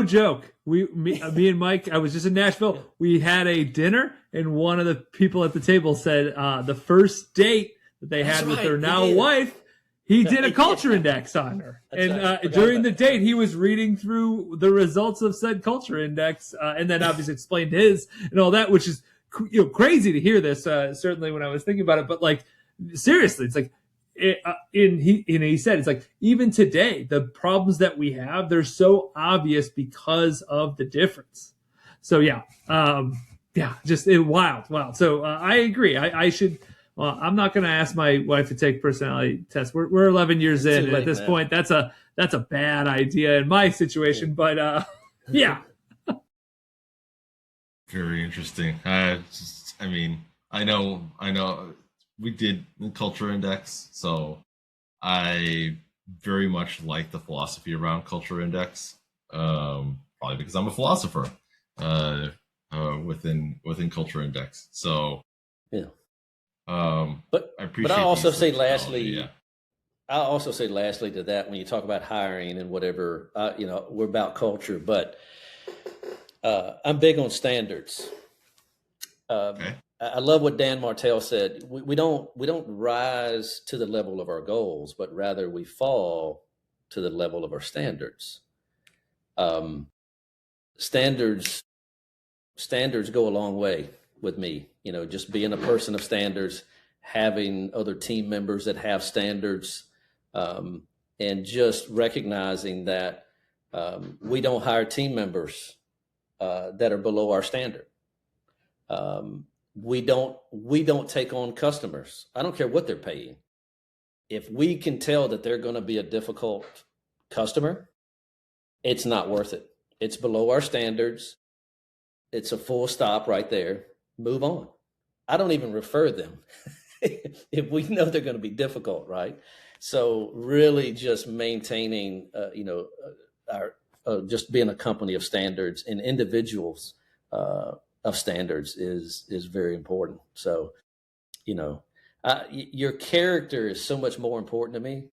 joke. Me and Mike, I was just in Nashville. We had a dinner, and one of the people at the table said the first date that they had with their now wife, he did a culture index on her. And during the date, he was reading through the results of said culture index, and then obviously explained his and all that, which is crazy to hear this. Certainly when I was thinking about it, but like seriously, it's like. He said, it's like, even today, the problems that we have, they're so obvious because of the difference. So wild. So I agree. I should. Well, I'm not going to ask my wife to take personality tests. We're 11 years in, and at this point, that's a bad idea in my situation. But yeah. Very interesting. I know. We did the culture index, so I very much like the philosophy around culture index. Probably because I'm a philosopher within culture index. So yeah. But I'll also say lastly, to that, when you talk about hiring and whatever, we're about culture, but I'm big on standards. Okay. I love what Dan Martell said. We don't rise to the level of our goals, but rather we fall to the level of our standards. Standards go a long way with me. Just being a person of standards, having other team members that have standards, and just recognizing that we don't hire team members that are below our standard. We don't take on customers. I don't care what they're paying. If we can tell that they're going to be a difficult customer, it's not worth it. It's below our standards. It's a full stop right there. Move on. I don't even refer them if we know they're going to be difficult, right? So really just maintaining, our just being a company of standards and individuals of standards is very important. So, your character is so much more important to me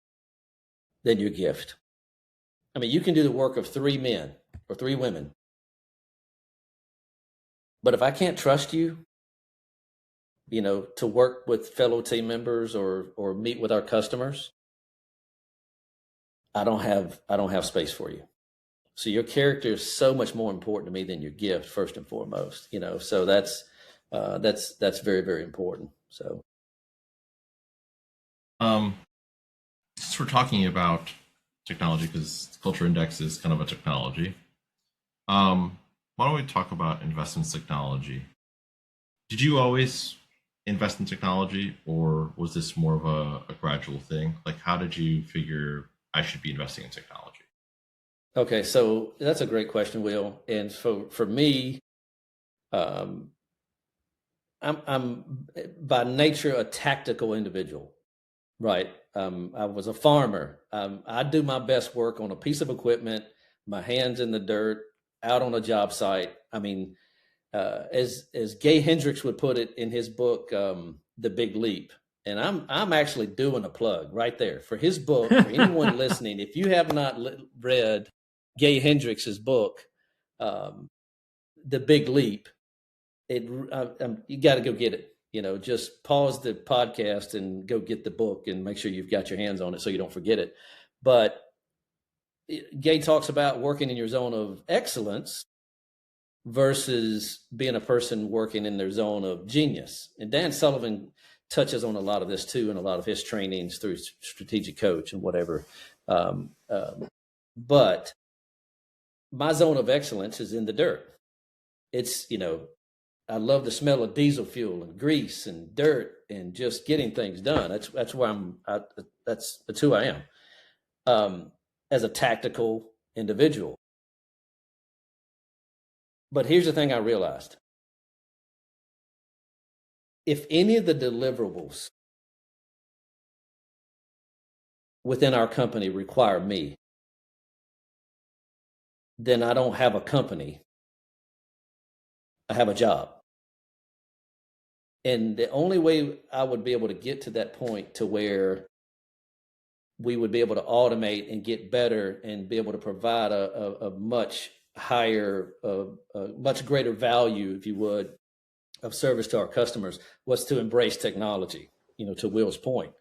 than your gift. I mean, you can do the work of 3 men or 3 women, but if I can't trust you, to work with fellow team members or meet with our customers, I don't have space for you. So your character is so much more important to me than your gift, first and foremost. So that's very, very important. So, since we're talking about technology, because Culture Index is kind of a technology, why don't we talk about investments technology? Did you always invest in technology, or was this more of a gradual thing? Like, how did you figure I should be investing in technology? Okay, so that's a great question, Will. And for me, um, I'm by nature a tactical individual, right? I was a farmer. I do my best work on a piece of equipment, my hands in the dirt, out on a job site. I mean, as Gay Hendricks would put it in his book, The Big Leap. And I'm actually doing a plug right there for his book. For anyone listening, if you have not read Gay Hendricks's book, The Big Leap, you got to go get it. Just pause the podcast and go get the book and make sure you've got your hands on it so you don't forget it. But Gay talks about working in your zone of excellence versus being a person working in their zone of genius. And Dan Sullivan touches on a lot of this too in a lot of his trainings through Strategic Coach and whatever. But my zone of excellence is in the dirt. It's, I love the smell of diesel fuel and grease and dirt and just getting things done. That's where that's who I am, as a tactical individual. But here's the thing I realized. If any of the deliverables within our company require me, then I don't have a company. I have a job. And the only way I would be able to get to that point to where we would be able to automate and get better and be able to provide a much higher, much greater value, if you would, of service to our customers was to embrace technology, to Will's point.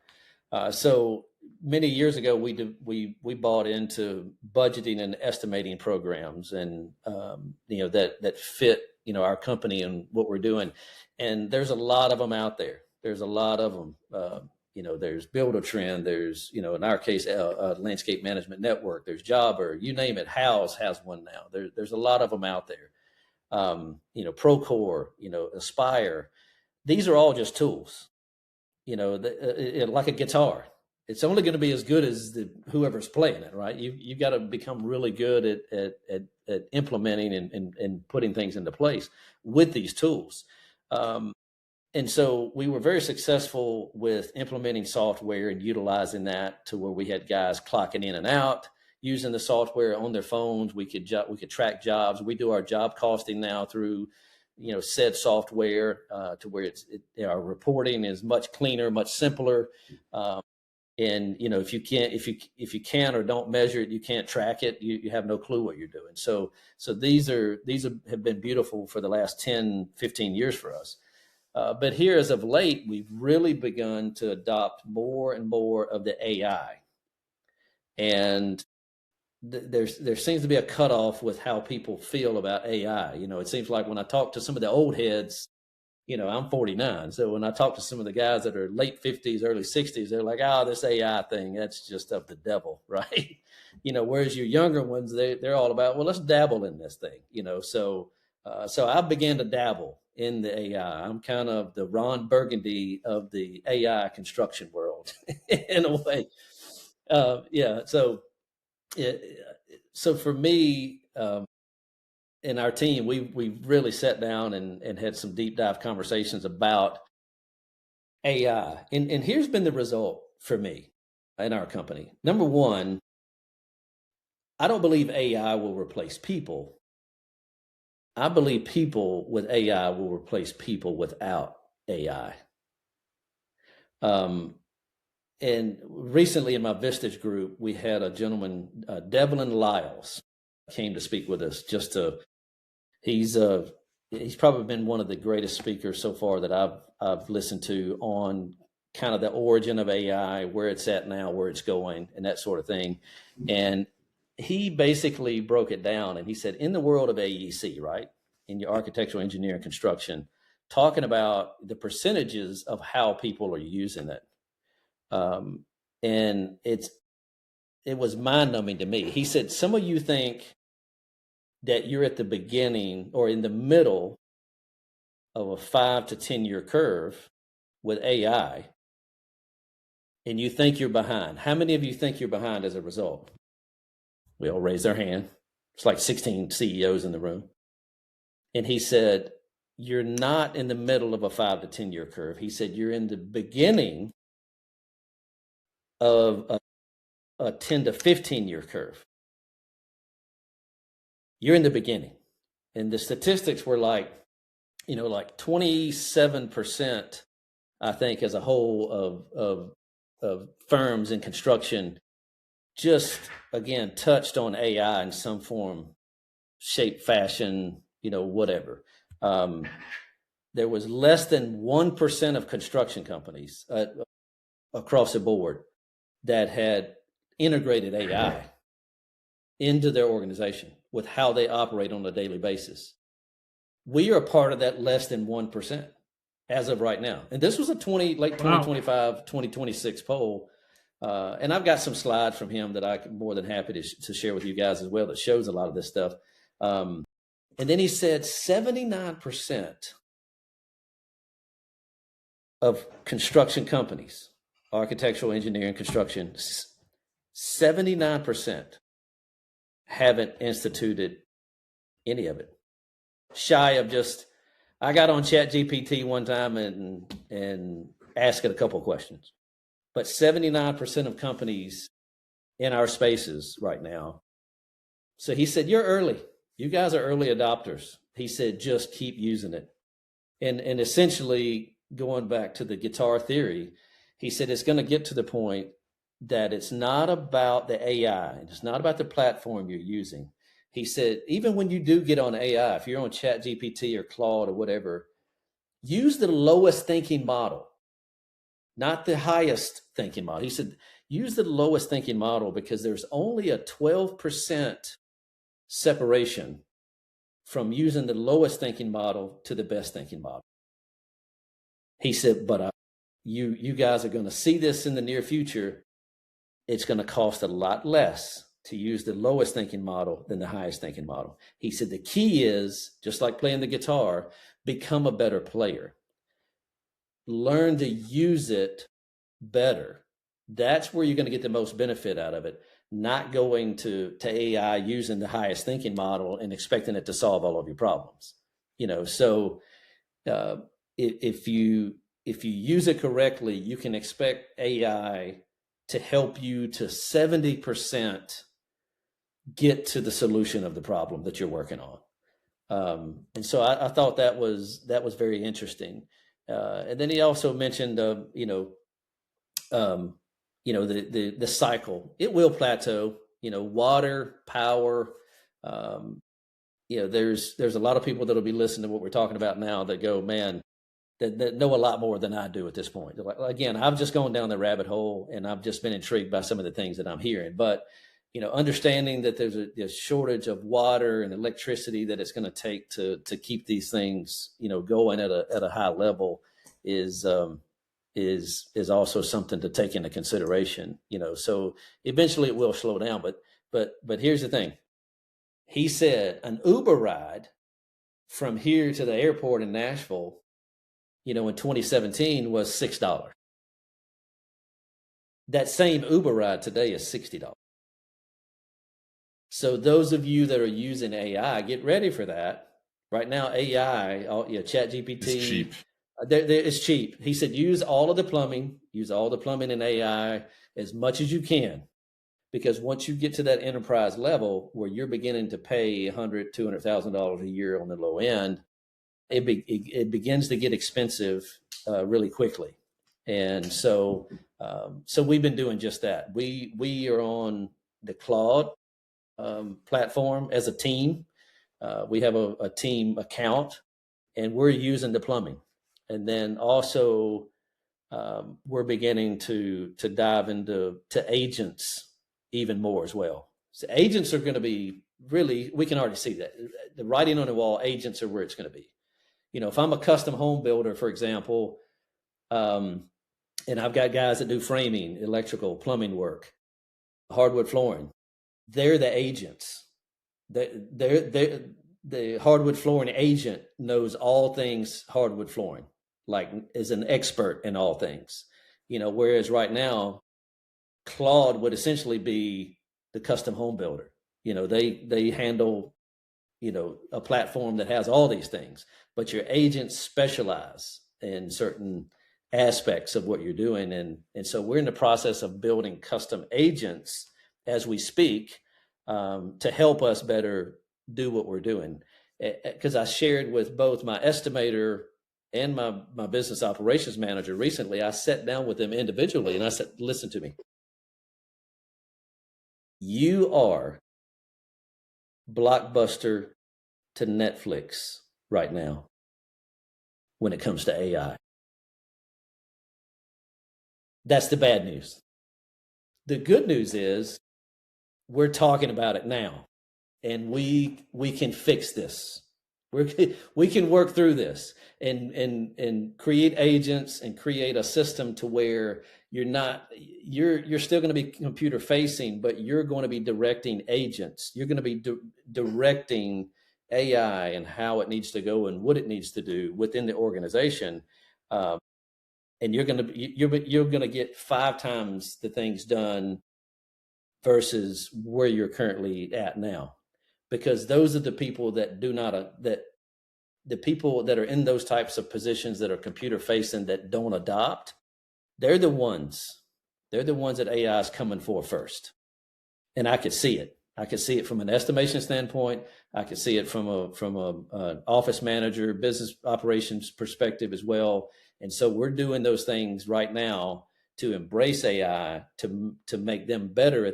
So many years ago, we bought into budgeting and estimating programs and, that fit, our company and what we're doing. And there's a lot of them out there. There's a lot of them. There's Builder-Trend, there's, in our case, Landscape Management Network, there's Jobber, you name it. House has one now. There's a lot of them out there. Procore, Aspire. These are all just tools, like a guitar. It's only going to be as good as whoever's playing it, right? You've got to become really good at implementing and putting things into place with these tools. And so we were very successful with implementing software and utilizing that to where we had guys clocking in and out, using the software on their phones. We could track jobs. We do our job costing now through, said software to where our reporting is much cleaner, much simpler. And if you can't or don't measure it, you can't track it. You have no clue what you're doing. So these have been beautiful for the last 10, 15 years for us. But here, as of late, we've really begun to adopt more and more of the AI. And there seems to be a cutoff with how people feel about AI. It seems like when I talk to some of the old heads, I'm 49. So when I talk to some of the guys that are late 50s, early 60s, they're like, this AI thing, that's just of the devil, right? Whereas your younger ones, they're all about, well, let's dabble in this thing, So I began to dabble in the AI. I'm kind of the Ron Burgundy of the AI construction world in a way. So for me, and our team, we really sat down and had some deep dive conversations about AI. And here's been the result for me in our company. Number one, I don't believe AI will replace people. I believe people with AI will replace people without AI. And recently in my Vistage group, we had a gentleman, Devlin Lyles, came to speak with us. He's probably been one of the greatest speakers so far that I've listened to on kind of the origin of AI, where it's at now, where it's going, and that sort of thing. And he basically broke it down, and he said, in the world of AEC, right, in your architectural engineering construction, talking about the percentages of how people are using it. And it was mind-numbing to me. He said, some of you think that you're at the beginning or in the middle of a 5 to 10 year curve with AI. and you think you're behind, how many of you think you're behind as a result? We all raised their hand. It's like 16 CEOs in the room. And he said, you're not in the middle of a 5 to 10 year curve. He said, you're in the beginning of a 10 to 15 year curve. You're in the beginning. And the statistics were like 27%, I think, as a whole of firms in construction just, again, touched on AI in some form, shape, fashion, whatever. There was less than 1% of construction companies across the board that had integrated AI into their organization with how they operate on a daily basis. We are part of that less than 1% as of right now. And this was a 2025, 2026 poll. And I've got some slides from him that I'm more than happy to share with you guys as well that shows a lot of this stuff. And then he said 79% of construction companies, architectural, engineering, construction, 79% haven't instituted any of it. Shy of just, I got on ChatGPT one time and asked it a couple of questions. But 79% of companies in our spaces right now. So he said, you're early. You guys are early adopters. He said, just keep using it. And essentially, going back to the guitar theory, he said it's going to get to the point that it's not about the AI. It's not about the platform you're using. He said, even when you do get on AI, if you're on ChatGPT or Claude or whatever, use the lowest thinking model, not the highest thinking model. He said, use the lowest thinking model because there's only a 12% separation from using the lowest thinking model to the best thinking model. He said, but you guys are going to see this in the near future. It's going to cost a lot less to use the lowest thinking model than the highest thinking model. He said, the key is, just like playing the guitar, become a better player. Learn to use it better. That's where you're going to get the most benefit out of it, not going to AI using the highest thinking model and expecting it to solve all of your problems. So if you use it correctly, you can expect AI to help you to 70% get to the solution of the problem that you're working on. And so I thought that was very interesting. And then he also mentioned, the cycle. It will plateau. Water, power. There's a lot of people that'll be listening to what we're talking about now that go, man, that know a lot more than I do at this point. Again, I've just gone down the rabbit hole and I've just been intrigued by some of the things that I'm hearing. But understanding that there's a shortage of water and electricity that it's going to take to keep these things, going at a high level is also something to take into consideration. So eventually it will slow down. But here's the thing. He said an Uber ride from here to the airport in Nashville, in 2017 was $6. That same Uber ride today is $60. So those of you that are using AI, get ready for that. Right now, AI, ChatGPT, It's cheap. It's cheap. He said, use all the plumbing in AI as much as you can, because once you get to that enterprise level where you're beginning to pay $100,000, $200,000 a year on the low end, it begins to get expensive really quickly. And so we've been doing just that. We are on the Claude platform as a team. We have a team account, and we're using the plumbing. And then also we're beginning to dive into agents even more as well. So agents are going to be really, we can already see that. The writing on the wall, agents are where it's going to be. If I'm a custom home builder, for example, and I've got guys that do framing, electrical, plumbing work, hardwood flooring, they're the agents. The hardwood flooring agent knows all things hardwood flooring, like is an expert in all things. whereas right now, Claude would essentially be the custom home builder. They handle, a platform that has all these things, but your agents specialize in certain aspects of what you're doing. And so we're in the process of building custom agents as we speak, to help us better do what we're doing. Because I shared with both my estimator and my business operations manager recently, I sat down with them individually and I said, listen to me. You are Blockbuster to Netflix right now when it comes to AI. That's the bad news. The good news is we're talking about it now, and we can fix this. We can work through this and create agents and create a system to where you're still going to be computer facing, but you're going to be directing agents. You're going to be directing AI and how it needs to go and what it needs to do within the organization. And you're going to get 5 times the things done versus where you're currently at now. Because those are the people that the people that are in those types of positions that are computer facing that don't adopt, they're the ones that AI is coming for first. And I could see it. I could see it from an estimation standpoint. I could see it from a office manager, business operations perspective as well. And so we're doing those things right now to embrace AI, to make them better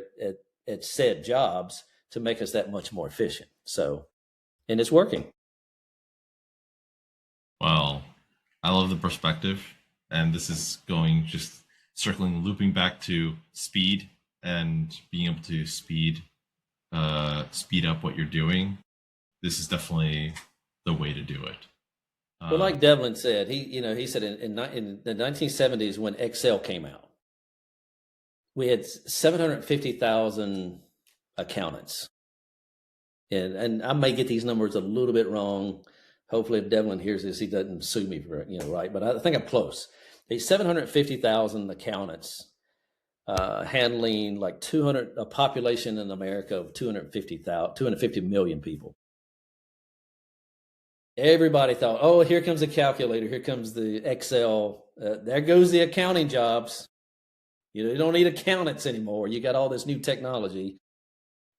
at said jobs, to make us that much more efficient. So, and it's working. Well, I love the perspective, and this is going just looping back to speed and being able to speed up what you're doing. This is definitely the way to do it. Well, like Devlin said, he said in the 1970s when Excel came out, we had 750,000 accountants. And I may get these numbers a little bit wrong. Hopefully if Devlin hears this, he doesn't sue me for it, right? But I think I'm close. There's 750,000 accountants handling like a population in America of 250 million people. Everybody thought, oh, here comes the calculator. Here comes the Excel. There goes the accounting jobs. You don't need accountants anymore. You got all this new technology.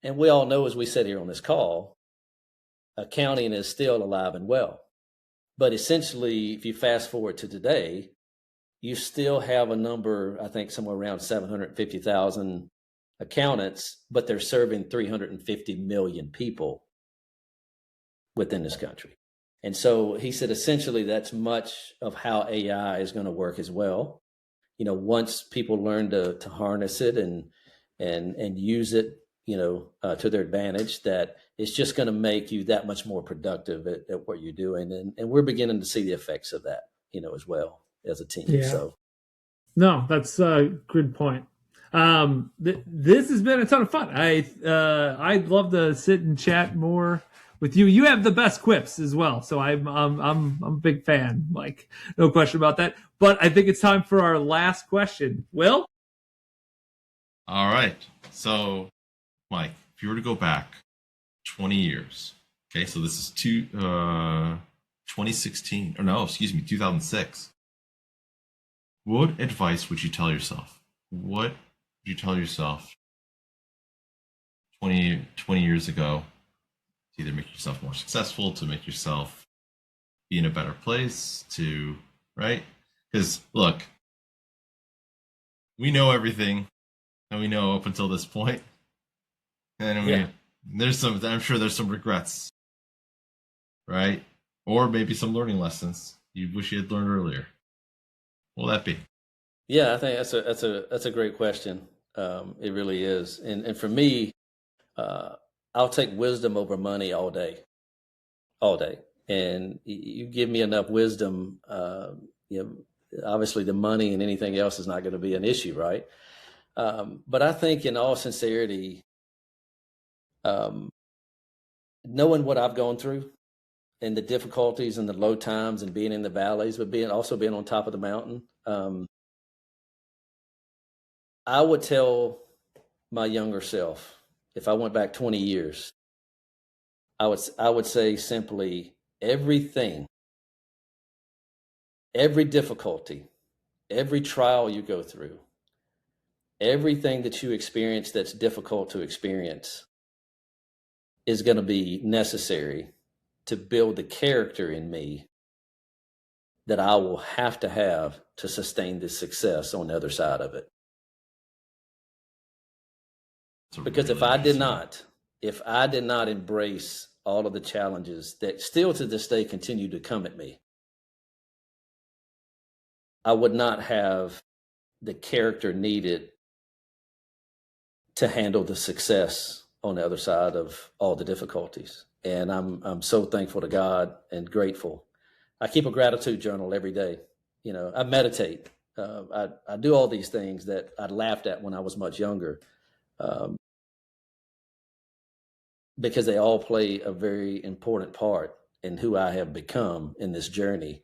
And we all know, as we said here on this call, accounting is still alive and well. But essentially, if you fast forward to today, you still have a number, I think somewhere around 750,000 accountants, but they're serving 350 million people within this country. And so he said, essentially, that's much of how AI is going to work as well. Once people learn to harness it and use it, to their advantage, that it's just going to make you that much more productive at what you're doing. And we're beginning to see the effects of that, as well as a team. Yeah. So, no, that's a good point. This has been a ton of fun. I'd love to sit and chat more with you. You have the best quips as well, so I'm a big fan. Like, no question about that. But I think it's time for our last question. Will? All right. So, Mike, if you were to go back 20 years, okay, so this is 2016, or no, excuse me, 2006. What advice would you tell yourself? What would you tell yourself 20 years ago to either make yourself more successful, to make yourself be in a better place, right? Because, look, we know everything that we know up until this point. And I'm sure there's some regrets, right? Or maybe some learning lessons you wish you had learned earlier. What will that be? Yeah, I think that's a great question. It really is. And for me, I'll take wisdom over money all day. And you give me enough wisdom, obviously the money and anything else is not going to be an issue, right? But I think in all sincerity, knowing what I've gone through and the difficulties and the low times and being in the valleys, but being on top of the mountain, I would tell my younger self, if I went back 20 years, I would say simply everything, every difficulty, every trial you go through, everything that you experience that's difficult to experience is going to be necessary to build the character in me that I will have to sustain this success on the other side of it. Because if I did not embrace all of the challenges that still to this day continue to come at me, I would not have the character needed to handle the success on the other side of all the difficulties. And I'm so thankful to God and grateful. I keep a gratitude journal every day. You know, I meditate. I do all these things that I laughed at when I was much younger, because they all play a very important part in who I have become in this journey.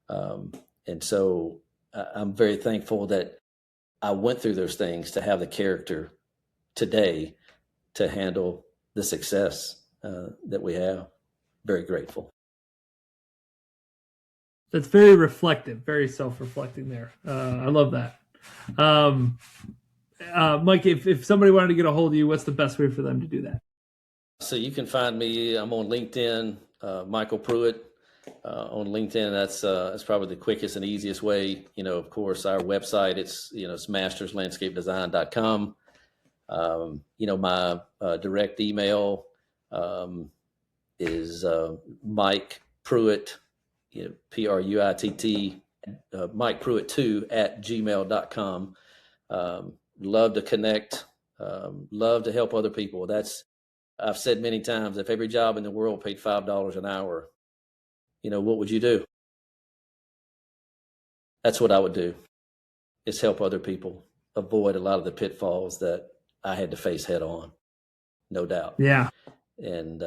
And so I'm very thankful that I went through those things to have the character today to handle the success that we have. Very grateful. That's very reflective, very self-reflecting there. I love that. Mike, if somebody wanted to get a hold of you, what's the best way for them to do that? So you can find me. I'm on LinkedIn, Michael Pruitt. On LinkedIn, that's probably the quickest and easiest way. You know, of course, our website, it's masterslandscapedesign.com. You know, my direct email is Mike Pruitt, Pruitt, Mike Pruitt 2 at gmail.com. Love to connect. Love to help other people. I've said many times, if every job in the world paid $5 an hour, what would you do? That's what I would do, is help other people avoid a lot of the pitfalls that I had to face head on, no doubt. Yeah. And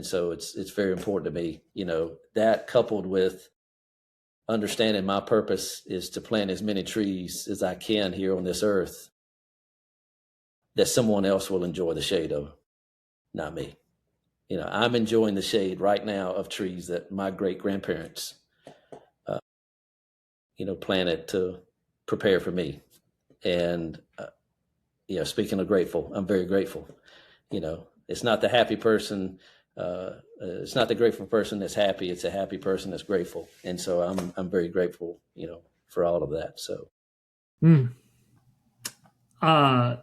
so it's very important to me, that coupled with understanding my purpose is to plant as many trees as I can here on this earth that someone else will enjoy the shade of, not me. I'm enjoying the shade right now of trees that my great-grandparents, planted to prepare for me. And, speaking of grateful, I'm very grateful. It's not the happy person. It's not the grateful person that's happy. It's a happy person that's grateful. And so I'm very grateful, for all of that. So. I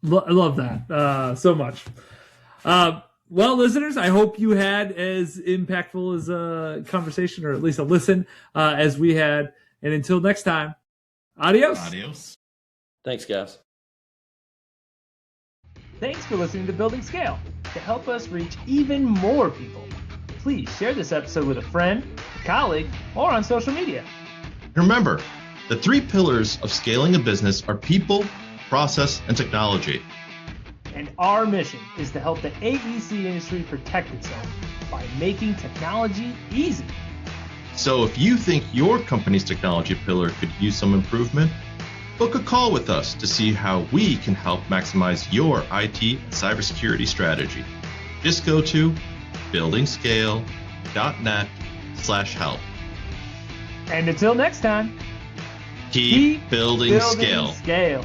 love that so much. Well, listeners, I hope you had as impactful as a conversation, or at least a listen, as we had. And until next time, adios. Adios. Thanks, guys. Thanks for listening to Building Scale. To help us reach even more people, please share this episode with a friend, a colleague, or on social media. Remember, the 3 pillars of scaling a business are people, process, and technology. And our mission is to help the AEC industry protect itself by making technology easy. So if you think your company's technology pillar could use some improvement, book a call with us to see how we can help maximize your IT and cybersecurity strategy. Just go to buildingscale.net/help. And until next time, Keep building scale. Scale.